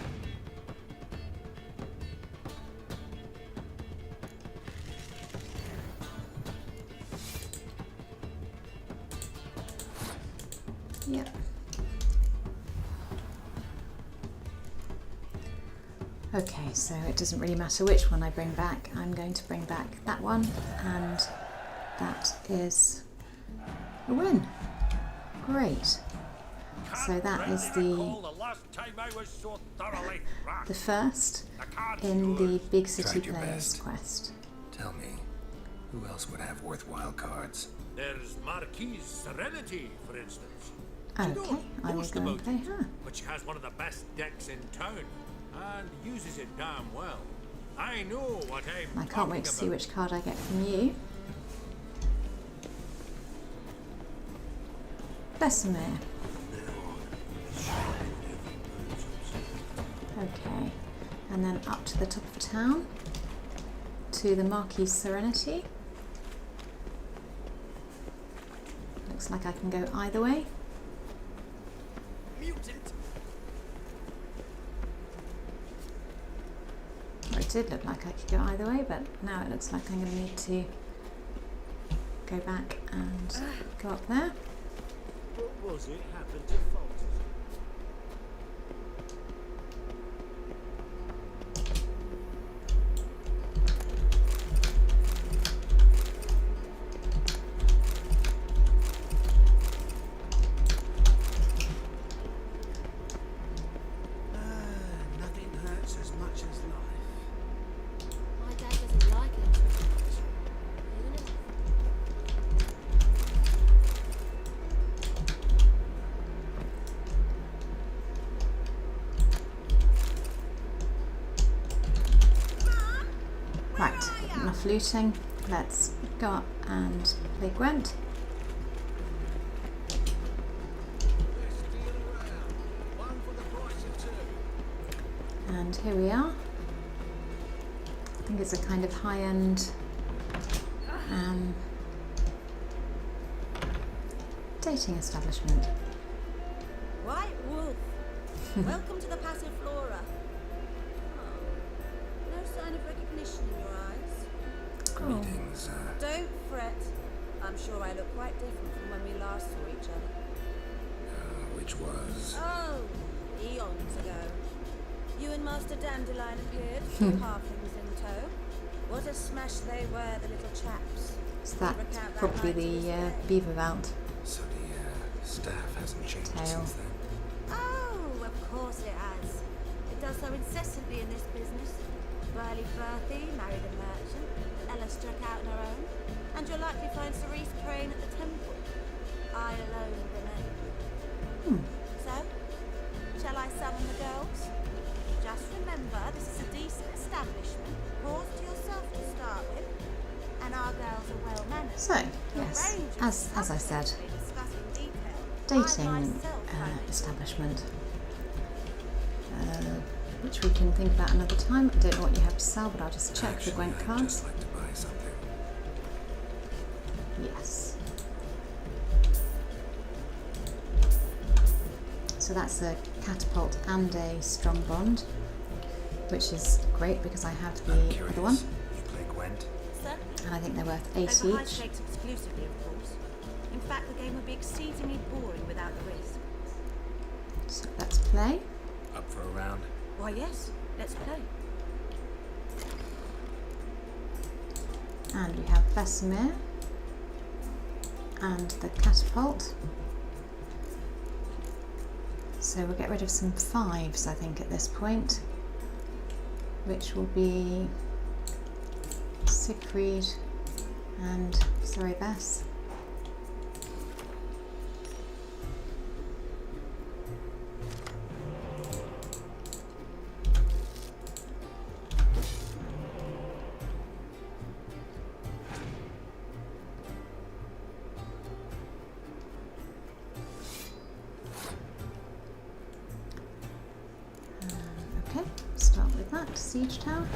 Yep. Okay, so it doesn't really matter which one I bring back. I'm going to bring back that one, and that is a win. Great. So that is the first in the Big City Players quest. Tell me, who else would have worthwhile cards? There's Marquise Serenity, for instance. Okay, I will go and play her. But she has one of the best decks in town, and uses it damn well. I know what I'm I can't wait to see which card I get from you. Bessemer. Okay, and then up to the top of town to the Marquis Serenity. Looks like I can go either way. Mutant. Well, it did look like I could go either way, but now it looks like I'm going to need to go back and go up there. What was it happened to Fox? Nothing hurts as much as life. My dad doesn't like it. Isn't it? Right, enough looting. Let's go up and play Gwent. And here we are. I think it's a kind of high-end dating establishment. White Wolf, welcome to the Passive Flora. Oh, no sign of recognition in your eyes. Greetings, Don't fret. I'm sure I look quite different from when we last saw each other. which was... Oh, eons ago. You and Master Dandelion appeared, two halflings in tow. What a smash they were, the little chaps. So that's probably the beaver vault. So the staff hasn't changed Tail. since then? Oh, of course it has. It does so incessantly in this business. Burly Berthie married a merchant. Ella struck out on her own. And you'll likely find Cerise praying at the temple. I alone remain. So, shall I summon the girls? Just remember, this is a decent establishment. Pause to yourself to start. as I said, dating establishment, which we can think about another time. I don't know what you have to sell, but I'll just check the Gwent I'd cards. just like to buy something. Yes. So that's a catapult and a strong bond, which is great because I have the I'm curious. other one, You play Gwent? and I think they're worth 8 Over high each. stakes exclusively, of course. In fact, the game would be exceedingly boring without the risk. So let's play. Up for a round? Why, yes. Let's play. And we have Vesemir and the catapult. So we'll get rid of some 5s, I think, at this point, which will be Siegfried and Soribes. Okay, start with that, Siege Tower.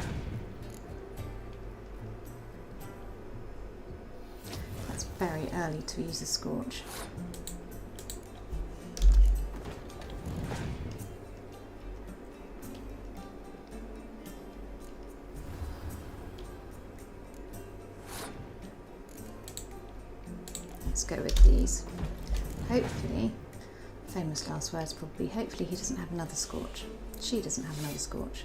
That's very early to use a Scorch. Let's go with these. Hopefully, famous last words probably, hopefully he doesn't have another Scorch. She doesn't have another Scorch.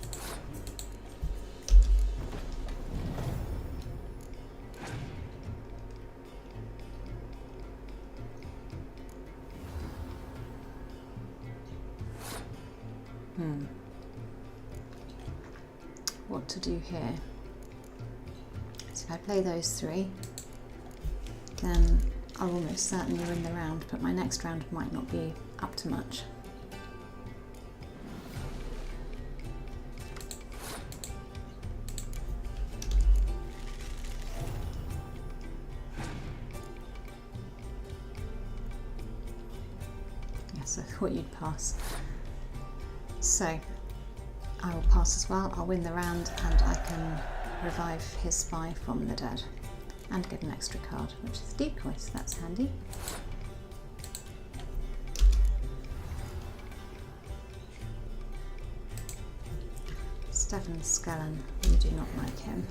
What to do here? So if I play those 3, then I'll almost certainly win the round, but my next round might not be up to much. Yes, I thought you'd pass. So I will pass as well. I'll win the round and I can revive his spy from the dead and get an extra card, which is decoy, so that's handy. Stjepan Skellen, we do not like him.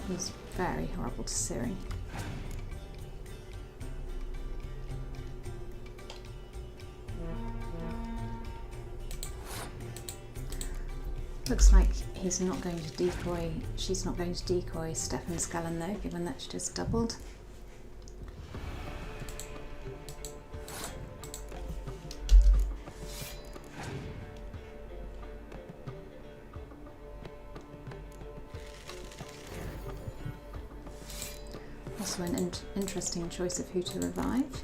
He's very horrible to Ciri. Looks like he's not going to decoy, she's not going to decoy Stjepan Skellen though, given that she just doubled. Also an interesting choice of who to revive.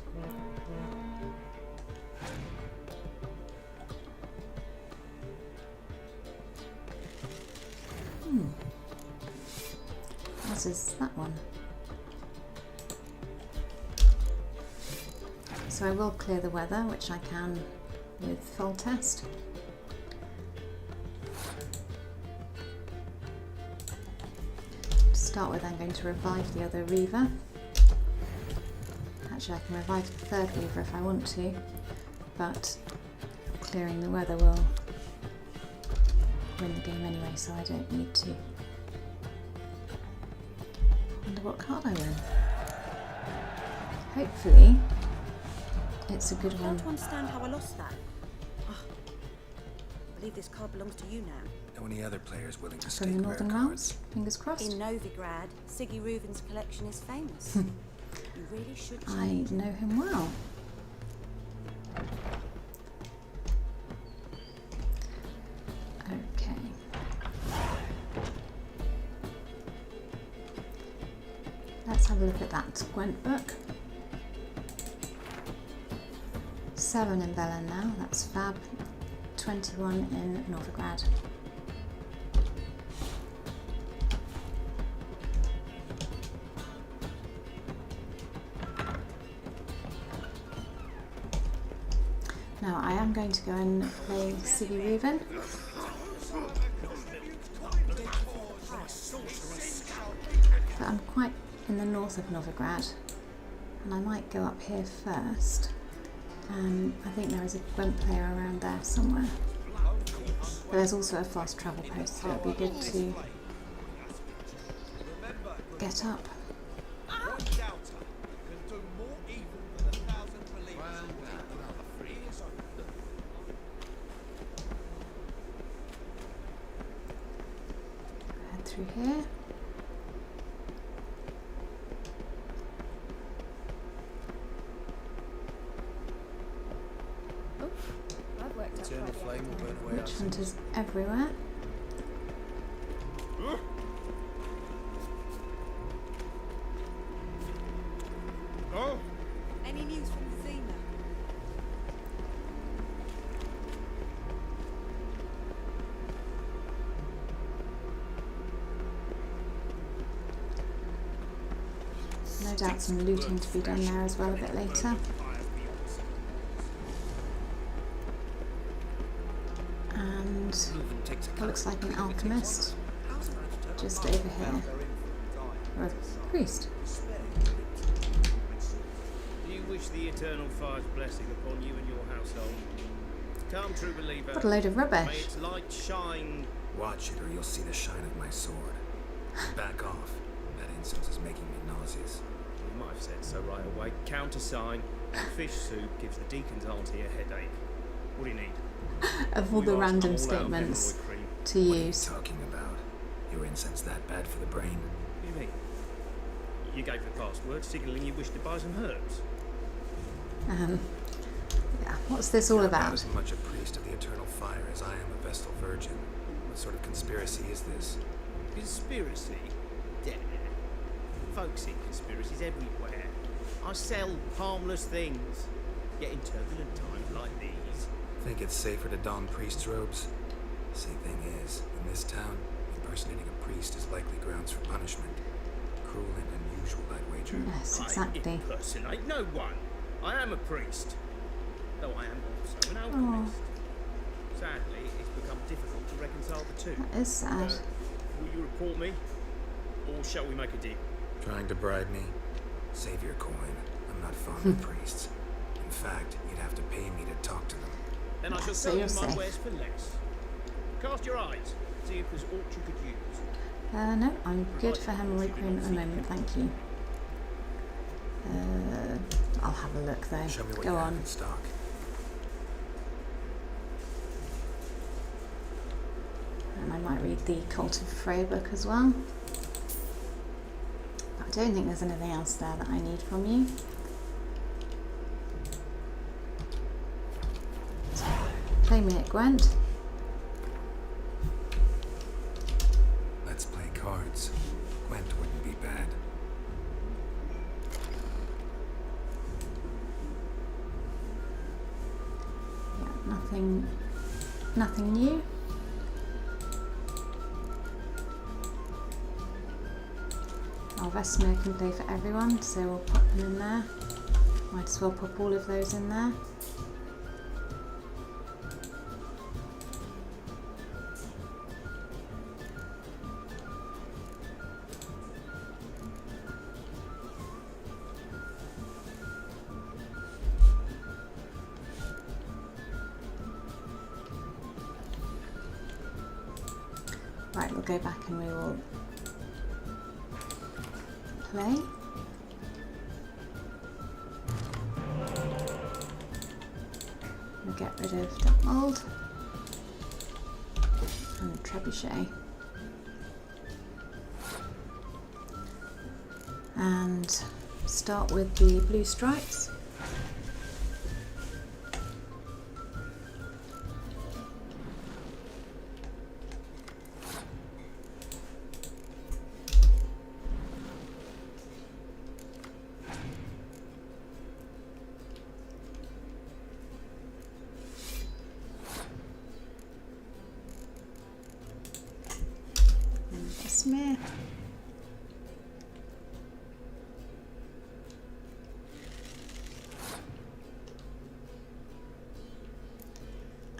As is that one. So I will clear the weather, which I can with full test. To start with, I'm going to revive the other Reaver. Actually, I can revive the third Reaver if I want to, but clearing the weather will win the game anyway, so I don't need to. Wonder what card I win. Hopefully, it's a good I one. don't understand how I lost that. Oh, I believe this card belongs to you now. Know any other players willing to From stake the rare Northern cards? Realms, fingers crossed. In Novigrad, Siggy Reuven's collection is famous. You really should check. I know him well. Okay. Let's have a look at that Gwent book. 7 in Velen now, that's fab. 21 in Novigrad. Now I am going to go and play Siggy Reuben. But I'm quite in the north of Novigrad, and I might go up here first. I think there is a Gwent player around there somewhere. But there's also a fast travel post, so it would be good to get up. Head through here. I've worked out quite Flame will burn away. Witch hunters everywhere. Oh, Any news from Zena? No doubt some looting to be done there as well a bit later. And it looks like an alchemist just over here. Or a priest. Do you wish the Eternal Fire's blessing upon you and your household? Come, true believer. What a load of May rubbish. its light shine. Watch it or you'll see the shine of my sword. Back off. That incense is making me nauseous. You might have said so right away. Countersign. Fish soup gives the deacon's auntie a headache. What do you need? Of all the random statements to What are you use. talking about? Your incense that bad for the brain? What do you mean? You gave the password, signalling you wished to buy some herbs. Yeah, what's this all You're about about? as much a priest of the Eternal Fire as I am a Vestal Virgin. What sort of conspiracy is this? Conspiracy? Yeah. Folks see conspiracies everywhere. I sell harmless things. Yet in turbulent times like these. Think it's safer to don priest's robes? See, thing is, in this town, impersonating a priest is likely grounds for punishment. Cruel and unusual, I'd wager. Yes, I exactly. impersonate no one. I am a priest. Though I am also an alchemist. Sadly, it's become difficult to reconcile the two. That is sad. Will you report me? Or shall we make a deal? Trying to bribe me? Save your coin. I'm not fond of priests. In fact, you'd have to pay me to talk to them. Then I Yeah, shall so sell you you're my safe. wares for less. Cast your eyes. See if there's aught you could use. No, I'm good for hemorrhoid cream at the moment, thank you. I'll have a look though. Show me what Go you have on. in stock. And I might read the Cult of Freya book as well. I don't think there's anything else there that I need from you. So, play me at Gwent. Let's play cards. Gwent wouldn't be bad. Yeah, nothing new. Our Vesmir can play for everyone, so we'll pop them in there. Might as well pop all of those in there. Right, we'll go back and we will play. We'll get rid of Duckmold and Trebuchet. And start with the blue stripes. Smear.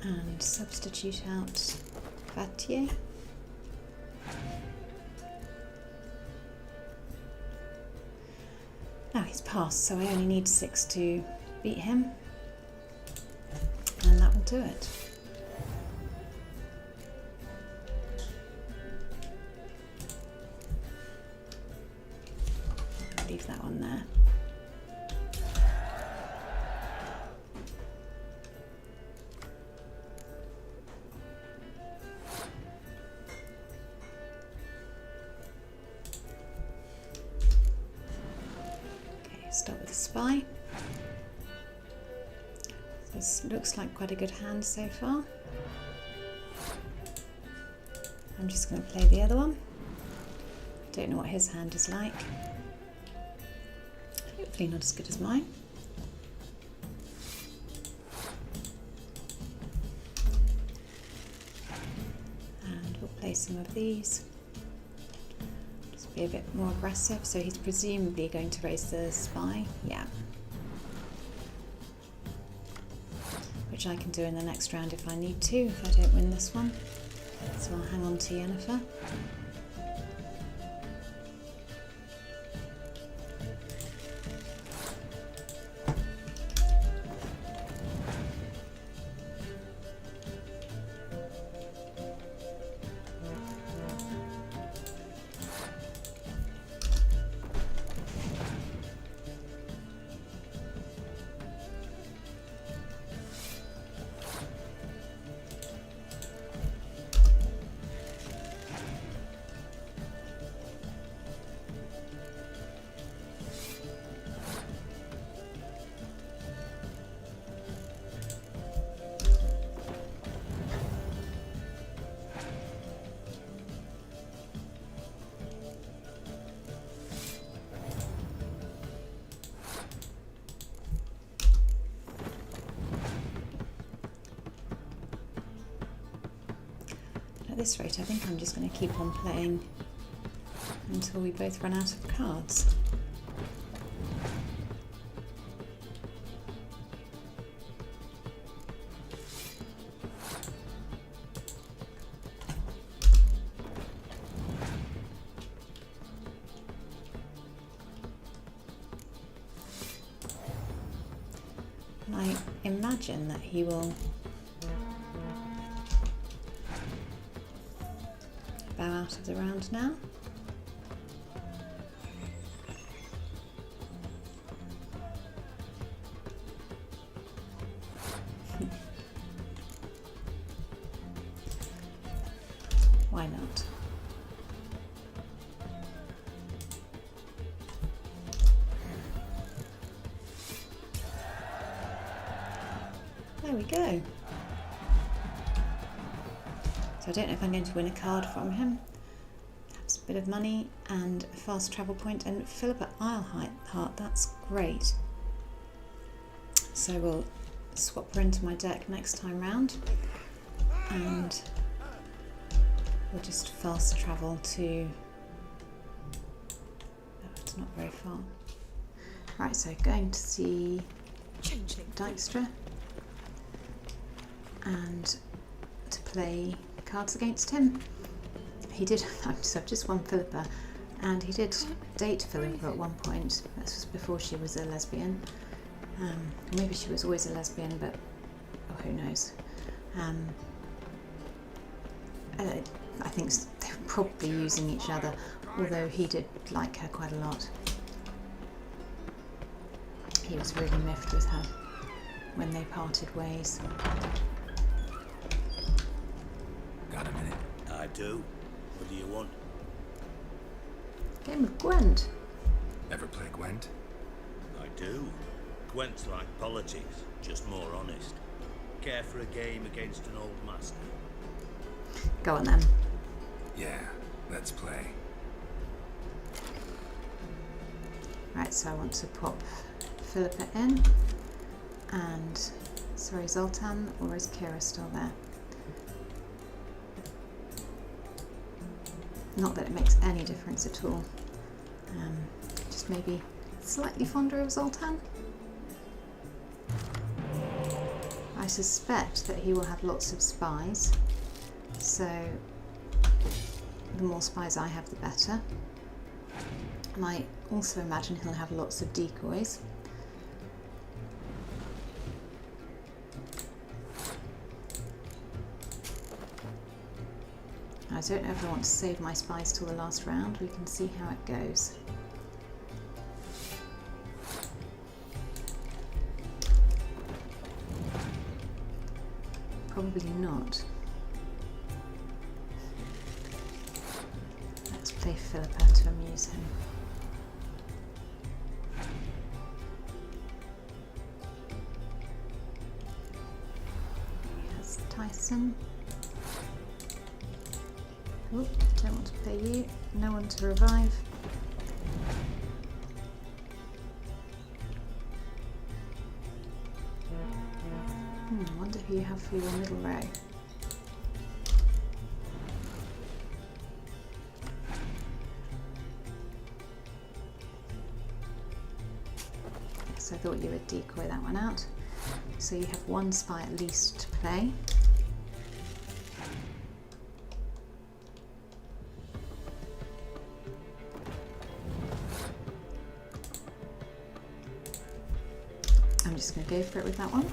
and substitute out Vatier. Now he's passed, so I only need 6 to beat him, and that will do it. I'll leave that one there. Start with a spy. This looks like quite a good hand so far. I'm just going to play the other one. Don't know what his hand is like. Hopefully not as good as mine. And we'll play some of these. Be a bit more aggressive, so he's presumably going to raise the spy, yeah. Which I can do in the next round if I need to, if I don't win this one. So I'll hang on to Yennefer. At this rate, I think I'm just going to keep on playing until we both run out of cards. I imagine that he will bow out of the round now. Why not? There we go. So I don't know if I'm going to win a card from him. Perhaps a bit of money and a fast travel point and Philippa Isleheart, that's great. So we'll swap her into my deck next time round and we'll just fast travel to... Oh, it's not very far. Right, so going to see Dijkstra and to play cards against him. He did, so I've just won Philippa, and he did date Philippa at one point. This was before she was a lesbian. Maybe she was always a lesbian, but oh, who knows. I think they were probably using each other, although he did like her quite a lot. He was really miffed with her when they parted ways. Got a minute? I do. What do you want? Game of Gwent. Ever play Gwent? I do. Gwent's like politics, just more honest. Care for a game against an old master? Go on then. Yeah, let's play. Right, so I want to pop Philippa in, and sorry, Zoltan, or is Kira still there? Not that it makes any difference at all. Just maybe slightly fonder of Zoltan. I suspect that he will have lots of spies, so the more spies I have the better. And I also imagine he'll have lots of decoys. I don't know if I want to save my spies till the last round. We can see how it goes. Probably not. Let's play Philippa to amuse him. He has Tyson. Oh, don't want to play you. No one to revive. Wonder who you have for your middle row. Yes, I thought you would decoy that one out. So you have one spy at least to play. I'm just going to go for it with that one.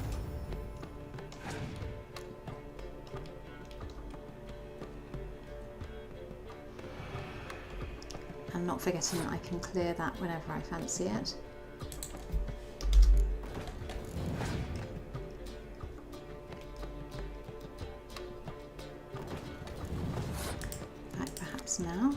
And not forgetting that I can clear that whenever I fancy it. Right, perhaps now.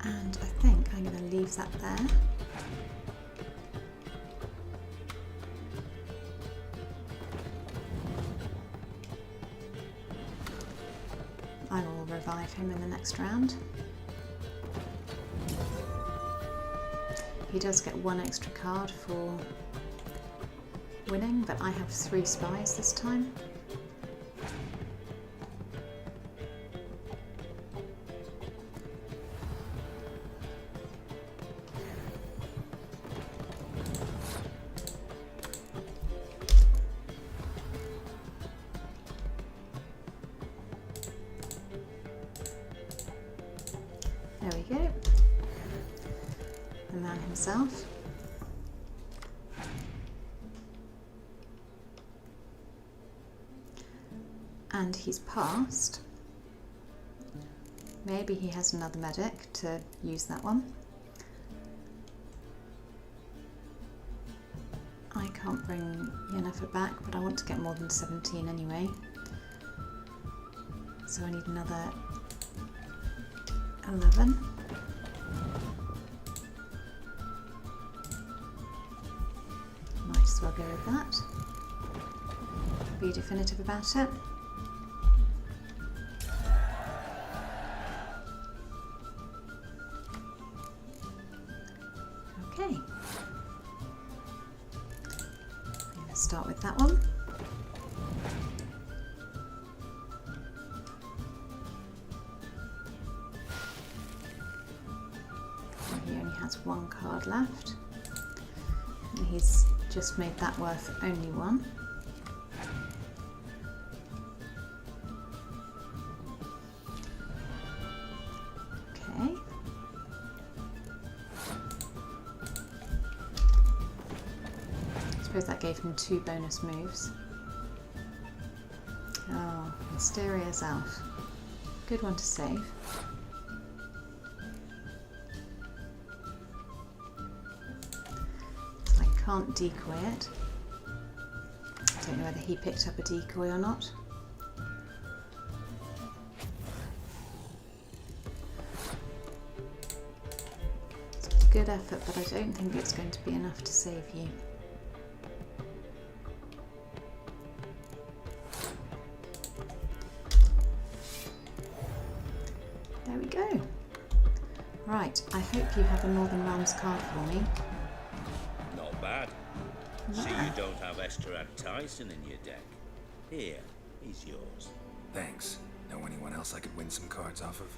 And I think I'm going to leave that there. I will revive him in the next round. He does get one extra card for winning, but I have 3 spies this time. There we go. The man himself. And he's passed. Maybe he has another medic to use that one. I can't bring Yennefer back, but I want to get more than 17 anyway. So I need another 11. Might as well go with that. Be definitive about it. Okay. I'm going to start with that one. Has 1 card left, and he's just made that worth only 1. Okay. I suppose that gave him 2 bonus moves. Oh, Mysterious Elf. Good one to save. Can't decoy it. I don't know whether he picked up a decoy or not. It's a good effort, but I don't think it's going to be enough to save you. There we go. Right, I hope you have a Northern Realms card for me. Bad. Yeah. See, you don't have Estrad Tyson in your deck. Here, he's yours. Thanks. Know anyone else I could win some cards off of?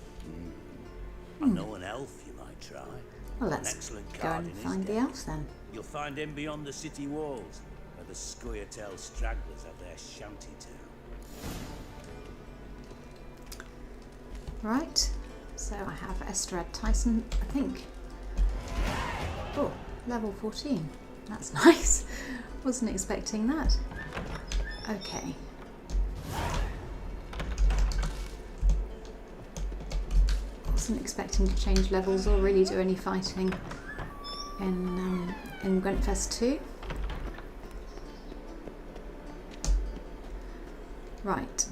I know an elf you might try. Well, An let's excellent go card and in his find the deck. elf then. You'll find him beyond the city walls, where the Scoia'tael stragglers have their shanty town. Right, so I have Estrad Tyson, I think. Oh, level 14. That's nice. Wasn't expecting that. Okay. Wasn't expecting to change levels or really do any fighting in Gwentfest 2. Right,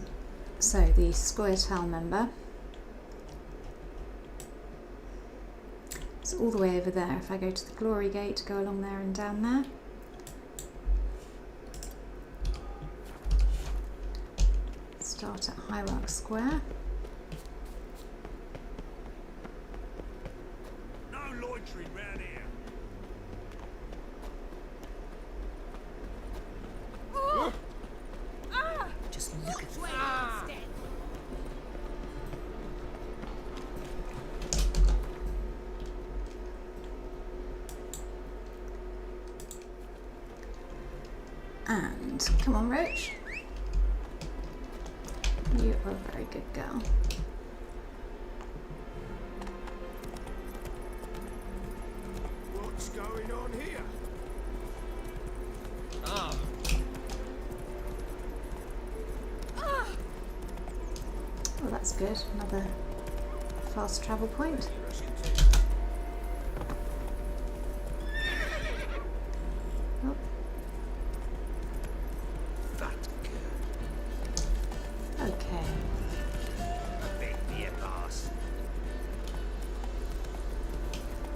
so the Scoia'tael member is all the way over there. If I go to the Glory Gate, go along there and down there. Start at Hierarch Square. No loitering round here. Just look at that. And come on, Roach. You are a very good girl. What's going on here? Well, that's good. Another fast travel point. Oh, okay. Big beer pass.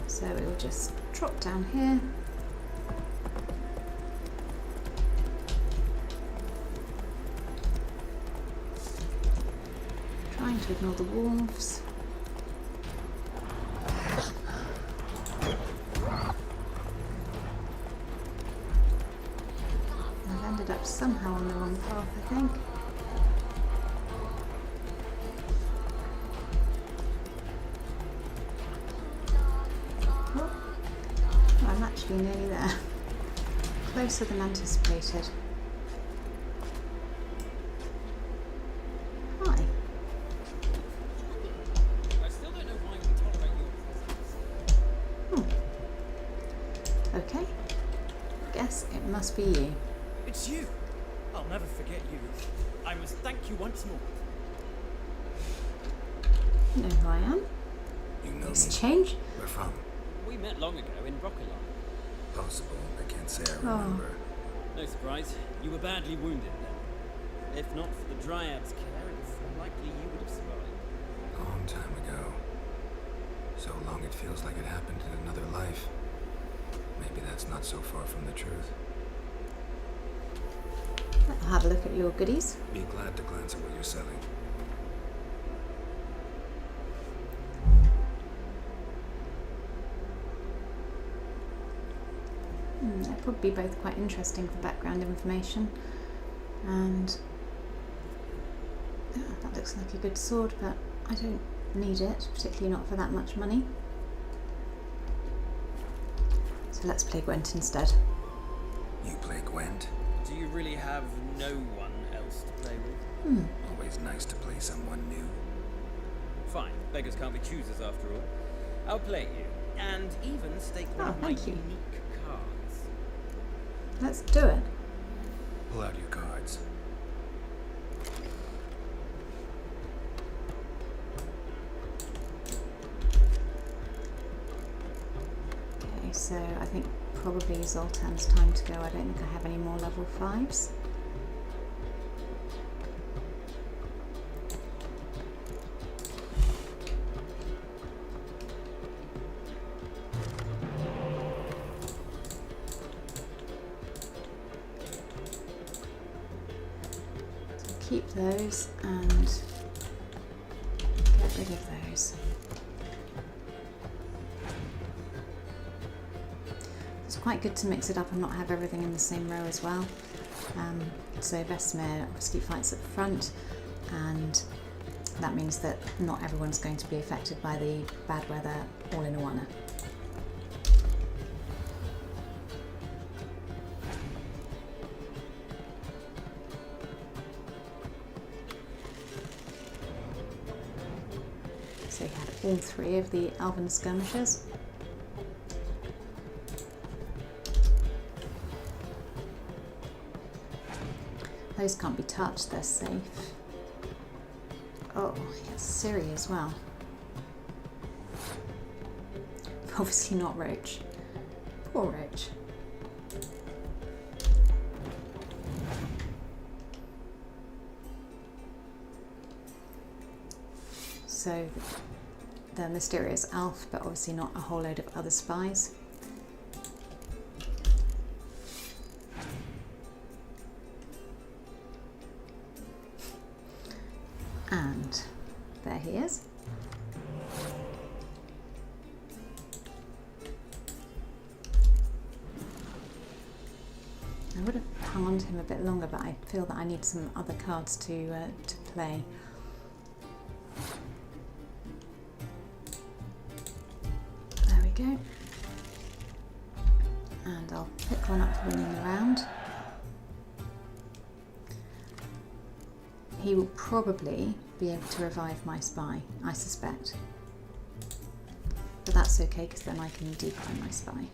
So we'll just drop down here. Trying to ignore the wolves. I've ended up somehow on the wrong path, I think. Oh, I'm actually nearly there. Closer than anticipated. Hi. I still don't know why we tolerate your Okay. Guess it must be you. It's you! I'll never forget you. I must thank you once more. You know who I am. You know me? Exchange? Where from? We met long ago in Broccolon. Possible. I can't say I remember. No surprise, you were badly wounded then. If not for the Dryad's care, it's unlikely you would have survived. Long time ago. So long it feels like it happened in another life. Maybe that's not so far from the truth. I'll have a look at your goodies. Be glad to glance at what you're selling. They're probably both quite interesting for background information. And oh, that looks like a good sword, but I don't need it, particularly not for that much money. So let's play Gwent instead. You play Gwent? Do you really have no one else to play with? Always nice to play someone new. Fine, beggars can't be choosers after all. I'll play you, and even stake one Oh, of my thank you. unique cards. Let's do it. Pull out your cards. Okay, so I think probably Zoltan's time to go. I don't think I have any more level 5s. So keep those and get rid of those. It's quite good to mix it up and not have everything in the same row as well. So Vesemir obviously fights at the front, and that means that not everyone's going to be affected by the bad weather all in Awana. So you had all three of the Elven skirmishers. Those can't be touched, they're safe. Oh, it's Ciri as well. Obviously not Roach. Poor Roach. So, the mysterious elf, but obviously not a whole load of other spies. And there he is. I would have hung on to him a bit longer, but I feel that I need some other cards to play. There we go. And I'll pick one up for winning the round. He will probably be able to revive my spy, I suspect. But that's okay, because then I can decoy my spy.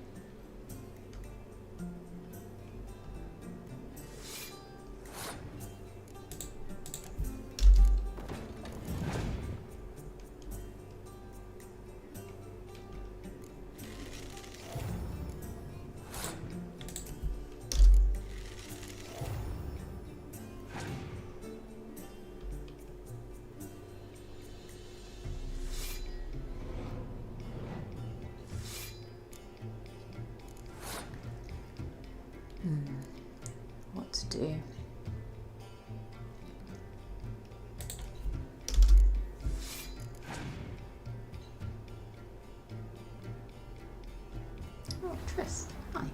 What to do? Oh, Triss, hi.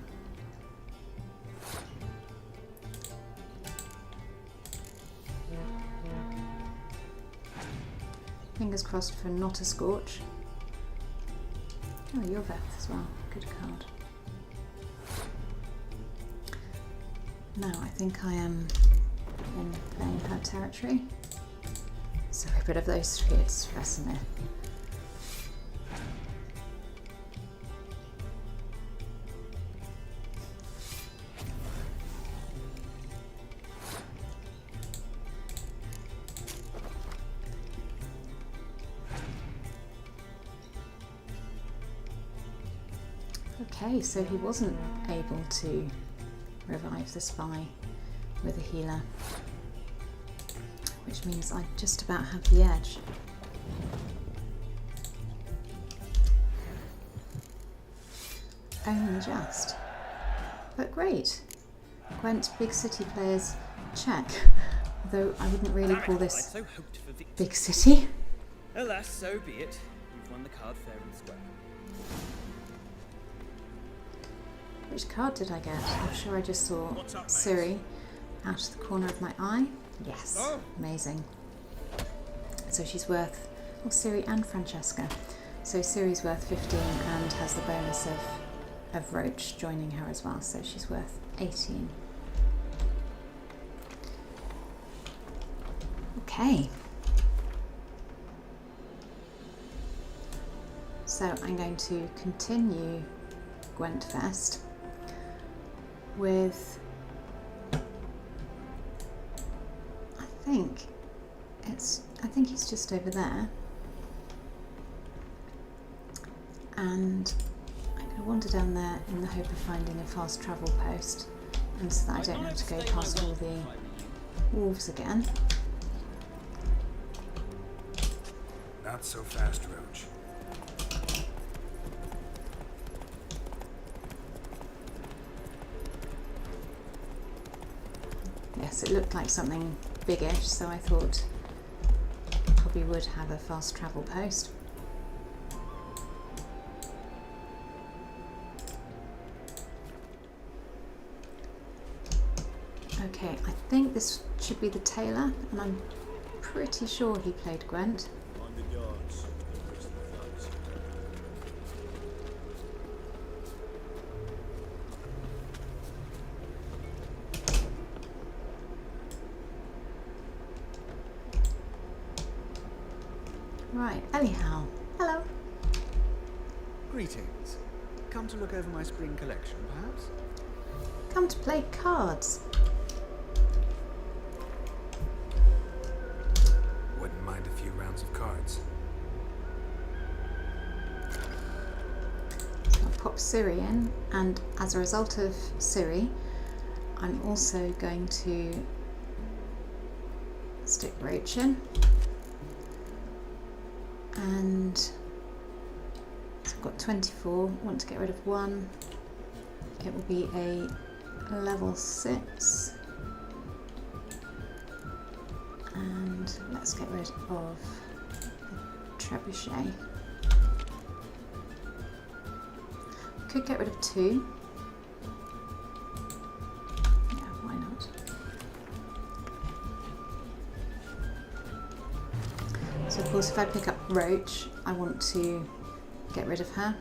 Fingers crossed for not a Scorch. Oh, you're Veth as well. Good card. Now I think I am in playing her territory. So get rid of those three, it's Vesemir. Okay, so he wasn't able to revive the spy with a healer, which means I just about have the edge. Only just. But great. Gwent big city players, check. Although I wouldn't really call this big city. Alas, so be it. You've won the card fair and square. Which card did I get? I'm sure I just saw Ciri out of the corner of my eye. Yes, amazing. So she's worth, Ciri and Francesca. So Ciri's worth 15 and has the bonus of Roach joining her as well. So she's worth 18. Okay. So I'm going to continue Gwentfest with, I think he's just over there, and I'm going to wander down there in the hope of finding a fast travel post, and so that I don't have to go past all the wolves again. Not so fast, Roach. Yes, it looked like something biggish, so I thought probably would have a fast travel post. Okay, I think this should be the tailor, and I'm pretty sure he played Gwent. On the guards. Increase the flags. Right, anyhow, hello. Greetings. Come to look over my spring collection, perhaps? Come to play cards. Wouldn't mind a few rounds of cards. So I'll pop Ciri in, and as a result of Ciri, I'm also going to stick Roach in. And so I've got 24, want to get rid of 1. It will be a level 6. And let's get rid of the trebuchet. Could get rid of 2. Yeah, why not? So of course if I pick up Roach, I want to get rid of her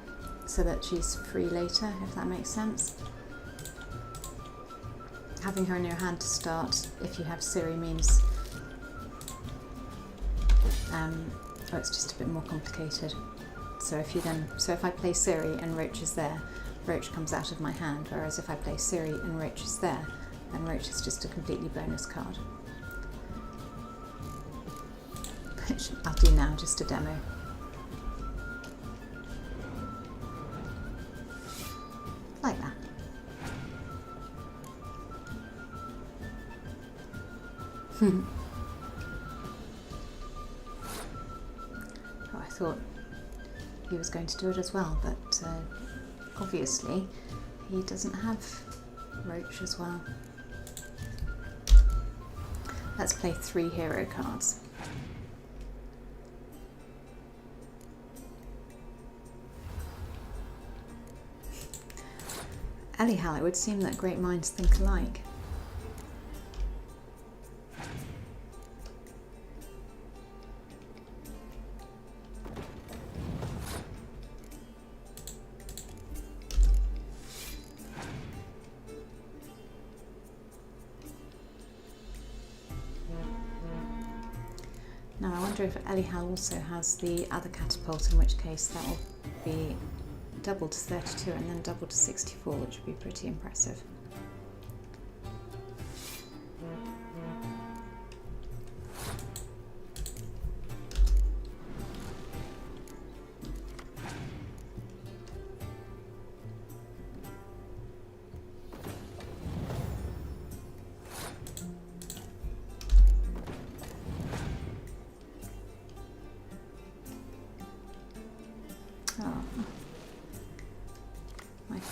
so that she's free later, if that makes sense. Having her in your hand to start, if you have Ciri, means oh, it's just a bit more complicated. So if I play Ciri and Roach is there, Roach comes out of my hand, whereas if I play Ciri and Roach is there, then Roach is just a completely bonus card. Which I'll do now, just a demo. Like that. Oh, I thought he was going to do it as well, but obviously he doesn't have Roach as well. Let's play 3 hero cards. Anyhow, it would seem that great minds think alike. Now I wonder if Elihal also has the other catapult, in which case that will be double to 32 and then double to 64, which would be pretty impressive.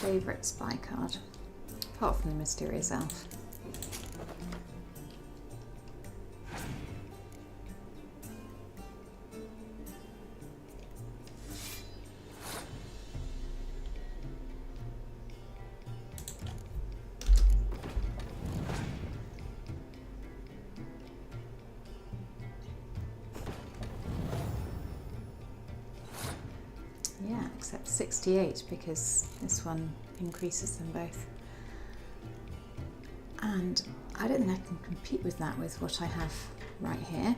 Favourite spy card, apart from the Mysterious Elf. Yeah, except 68 because this one increases them both. And I don't think I can compete with that with what I have right here.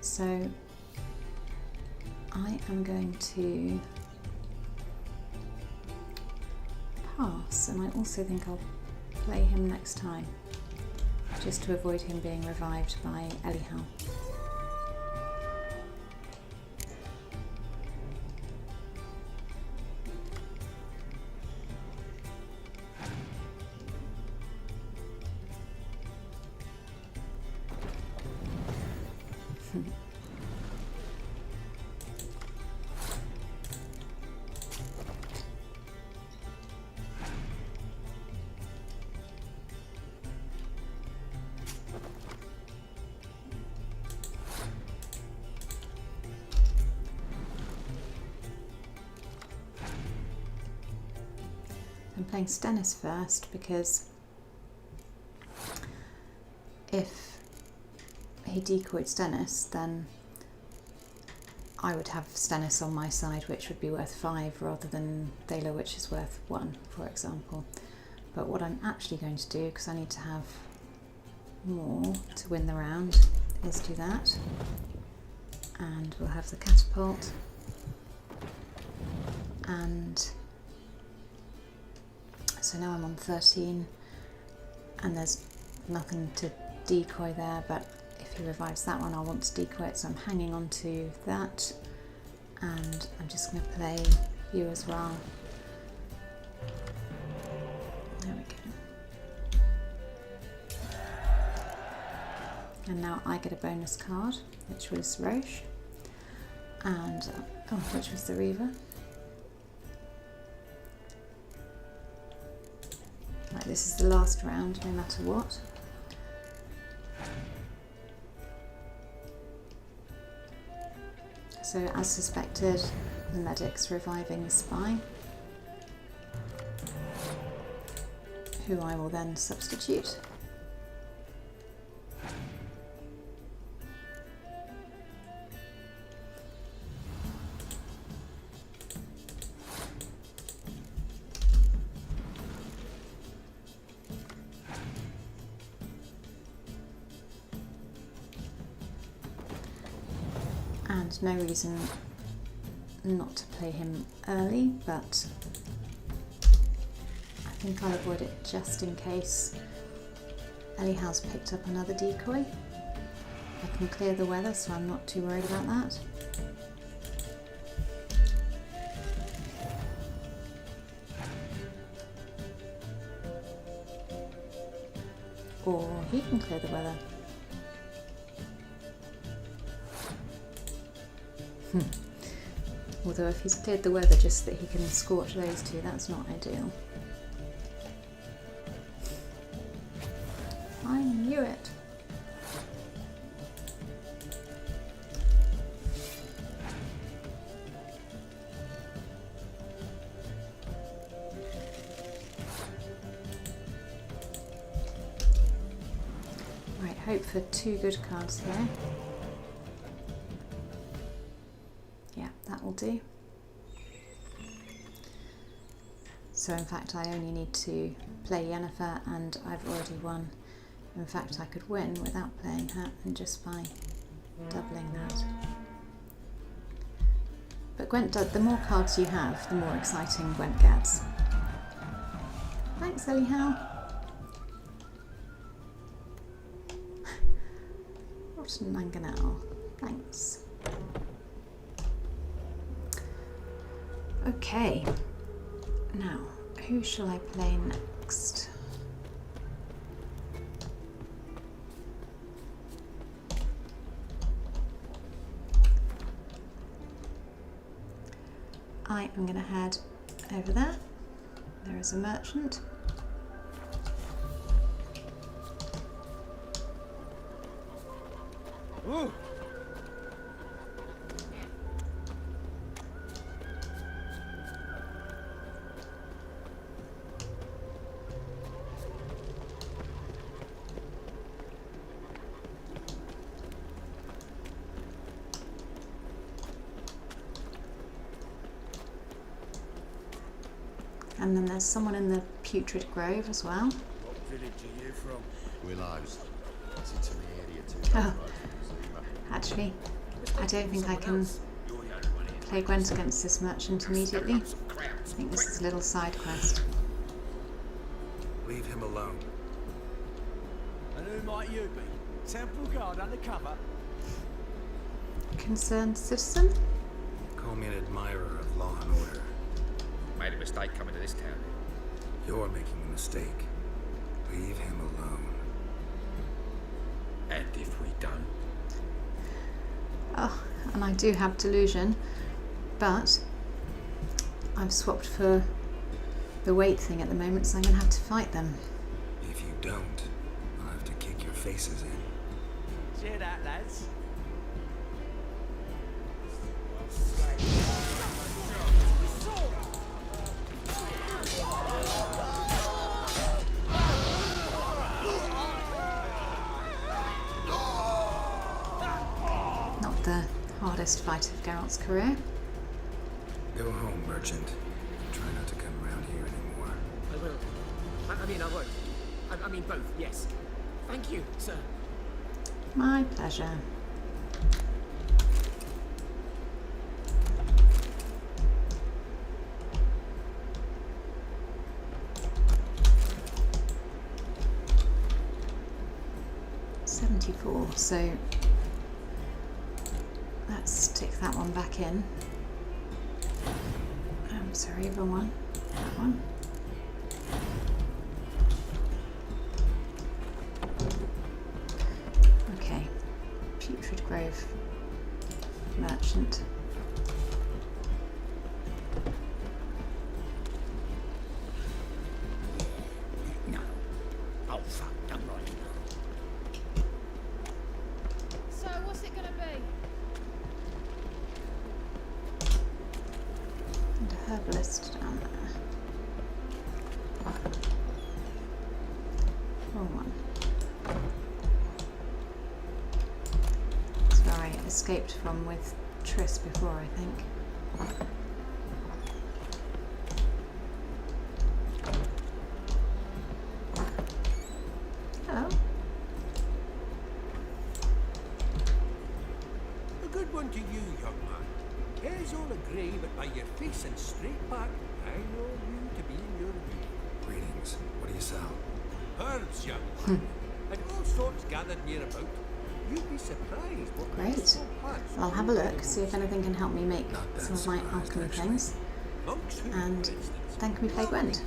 So I am going to pass, and I also think I'll play him next time, just to avoid him being revived by Elihal. I'm playing Stennis first because if he decoyed Stennis, then I would have Stennis on my side, which would be worth 5 rather than Thaler, which is worth 1, for example. But what I'm actually going to do, because I need to have more to win the round, is do that. And we'll have the catapult. And so now I'm on 13, and there's nothing to decoy there, but if he revives that one, I'll want to decoy it, so I'm hanging on to that. And I'm just going to play you as well. There we go. And now I get a bonus card, which was Roche, and which was the Reaver. Right, this is the last round, no matter what. So, as suspected, the medic's reviving the spy, who I will then substitute. And no reason not to play him early, but I think I'll avoid it just in case Elihal's picked up another decoy. I can clear the weather, so I'm not too worried about that. Or he can clear the weather. Although if he's cleared the weather just that he can scorch those two, that's not ideal. I knew it. Right, hope for 2 good cards here. Will do. So in fact I only need to play Yennefer, and I've already won. In fact I could win without playing her and just by doubling that. But Gwent does, the more cards you have, the more exciting Gwent gets. Thanks, Elihal. Rotten Mangonel. Thanks. Okay, now who shall I play next? I am going to head over there. There is a merchant. Ooh. And then there's someone in the Putrid Grove as well. What village are you from? Willows. It's into the area too. Oh, actually, I don't think I can play Gwent against this merchant immediately. I think this is a little side quest. Leave him alone. And who might you be? Temple guard undercover? Concerned citizen? Call me an admirer of law and order. Made a mistake coming to this town. You're making a mistake. Leave him alone. And if we don't? Oh, and I do have delusion, but I've swapped for the weight thing at the moment, so I'm going to have to fight them. If you don't, I'll have to kick your faces in. Cheer that, lads. the hardest fight of Geralt's career. Go home, merchant. Try not to come around here anymore. I will. I mean, I won't. I mean both, yes. Thank you, sir. My pleasure. So let's stick that one back in. Sorry, wrong one. That one. Okay. Putrid Grove merchant. No. Oh, fuck, I'm right. So, what's it gonna be? And a herbalist down there. Wrong one. That's where I escaped from with Triss before, I think. Hello. A good one to you, young man. Hair's all a-grey, but by your face and straight back, I know you to be in your youth. Greetings. What do you sell? Herbs, young man, and all sorts gathered near about. You'd be surprised what Great. I'll have a look, see if anything can help me make some of my alchemy things. And then can we play Gwent?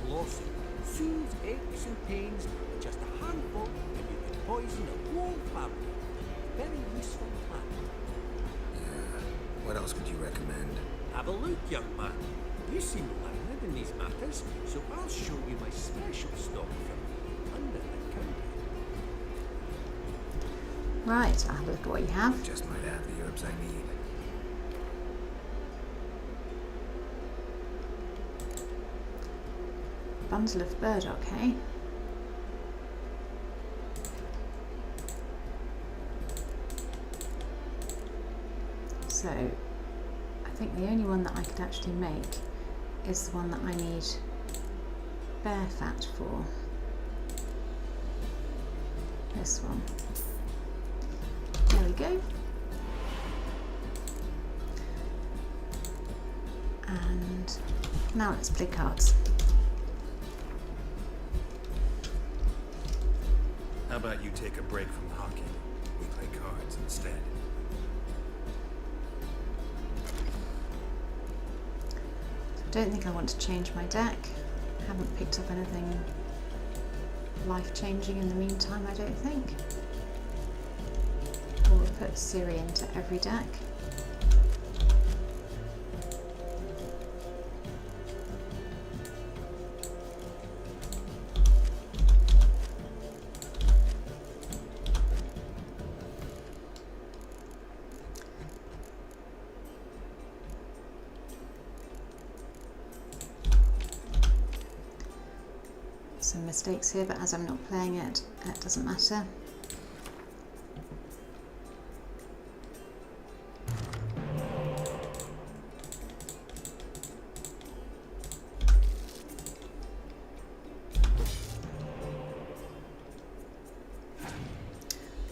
Soothes aches and pains with just a handful, and you can poison a whole family. Very useful plant. Yeah. What else could you recommend? Have a look, young man. You seem learned in these matters, so I'll show you my special stock from under the counter. Right, I'll have a look at what you have. Just might have the herbs I need. Bundle of burdock, hey? So, I think the only one that I could actually make is the one that I need bear fat for. This one. There we go. And now let's play cards. How about you take a break from hockey? We play cards instead. I don't think I want to change my deck. I haven't picked up anything life-changing in the meantime, I don't think. We'll put Ciri into every deck. Some mistakes here, but as I'm not playing it, it doesn't matter.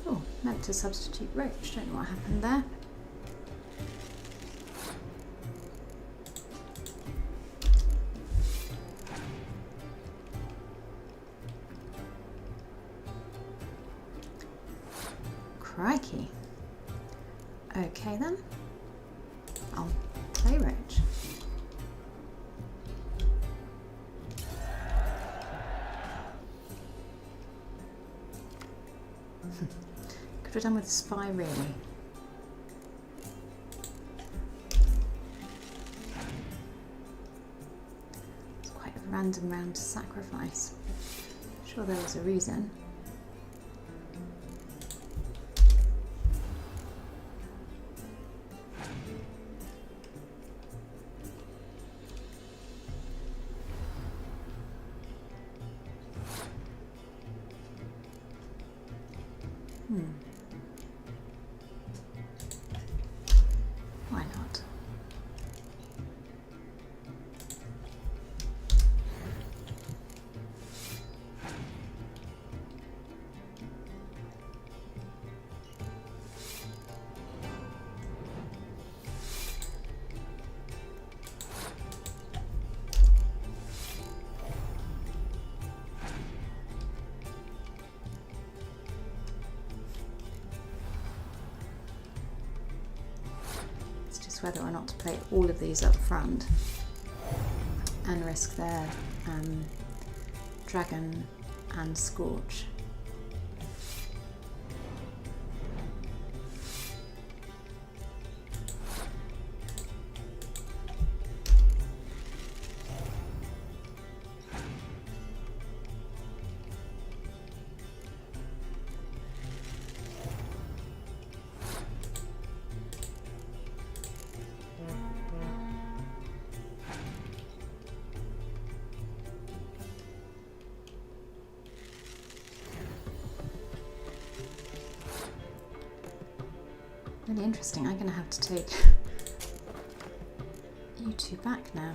Oh, meant to substitute Roach, don't know what happened there. Crikey. Okay then, I'll play Roach. Could have done with a spy really. It's quite a random round to sacrifice. Sure there was a reason. is whether or not to play all of these up front and risk their dragon and scorch. Really interesting. I'm going to have to take you two back now.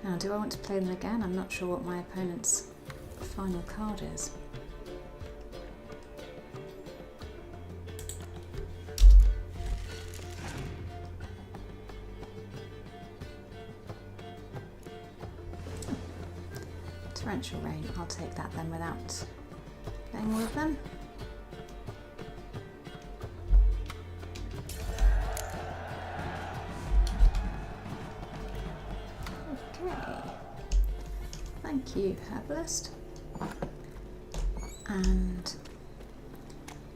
Now, do I want to play them again? I'm not sure what my opponent's final card is. Torrential rain, I'll take that then without playing all of them. Okay, thank you, Herbalist. And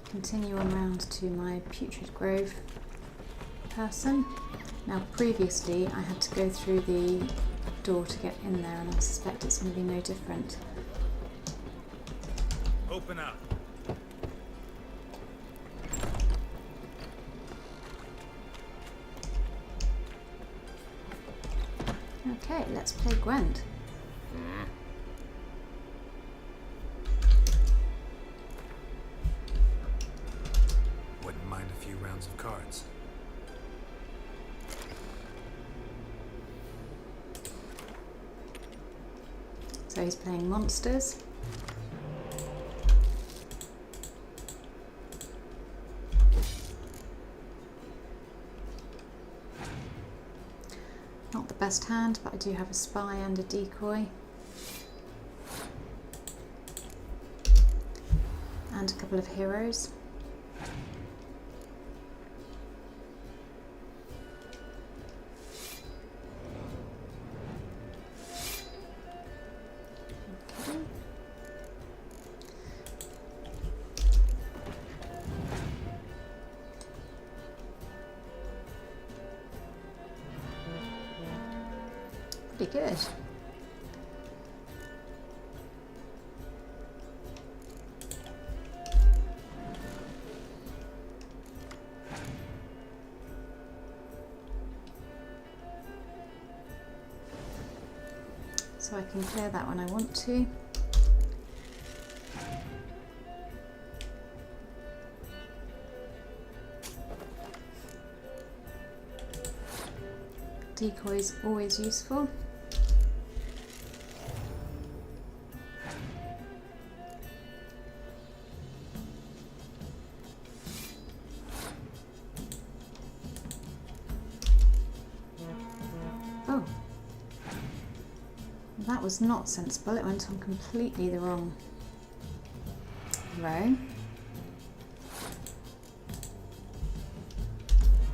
continue on round to my Putrid Grove person. Now previously I had to go through the door to get in there, and I suspect it's going to be no different. Open up. Okay, let's play Gwent. Wouldn't mind a few rounds of cards. So he's playing monsters. Not the best hand, but I do have a spy and a decoy. And a couple of heroes. Pretty good. So I can clear that when I want to. Decoy is always useful. Oh, that was not sensible. It went on completely the wrong row.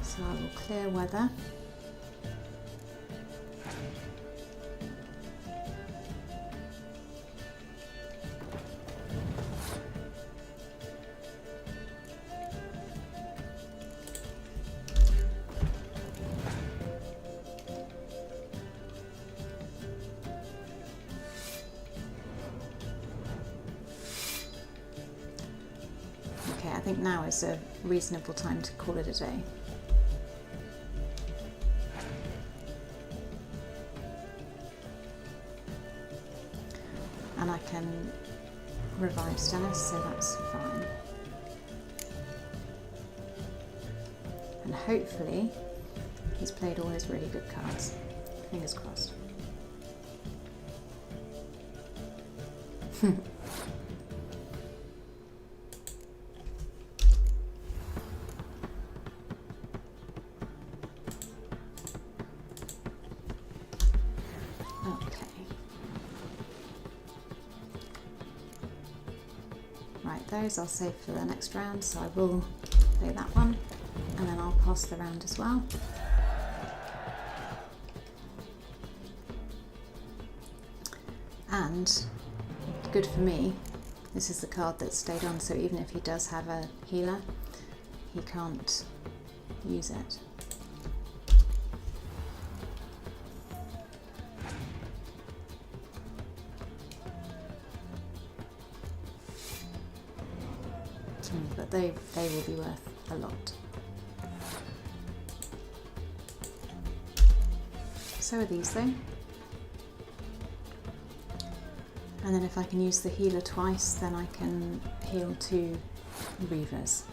So I will clear weather. Okay, I think now is a reasonable time to call it a day. And I can revive Stennis, so that's fine. And hopefully he's played all his really good cards. Fingers crossed. Right, those I'll save for the next round, so I will play that one, and then I'll pass the round as well. And good for me, this is the card that stayed on, so even if he does have a healer, he can't use it. But they will be worth a lot. So are these though. And then if I can use the healer twice, then I can heal 2 Reavers.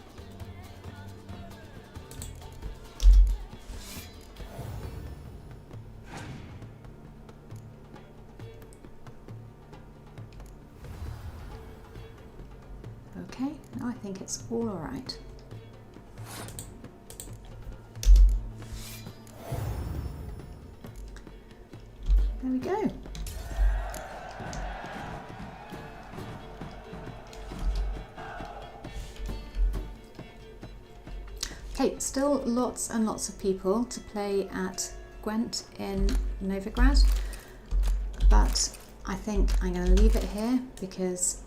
Okay, now I think it's all alright. There we go. Okay, still lots and lots of people to play at Gwent in Novigrad, but I think I'm going to leave it here because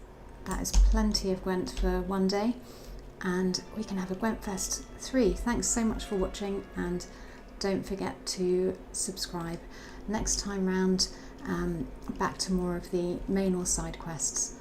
that is plenty of Gwent for one day, and we can have a Gwentfest 3. Thanks so much for watching, and don't forget to subscribe. Next time round, back to more of the main or side quests.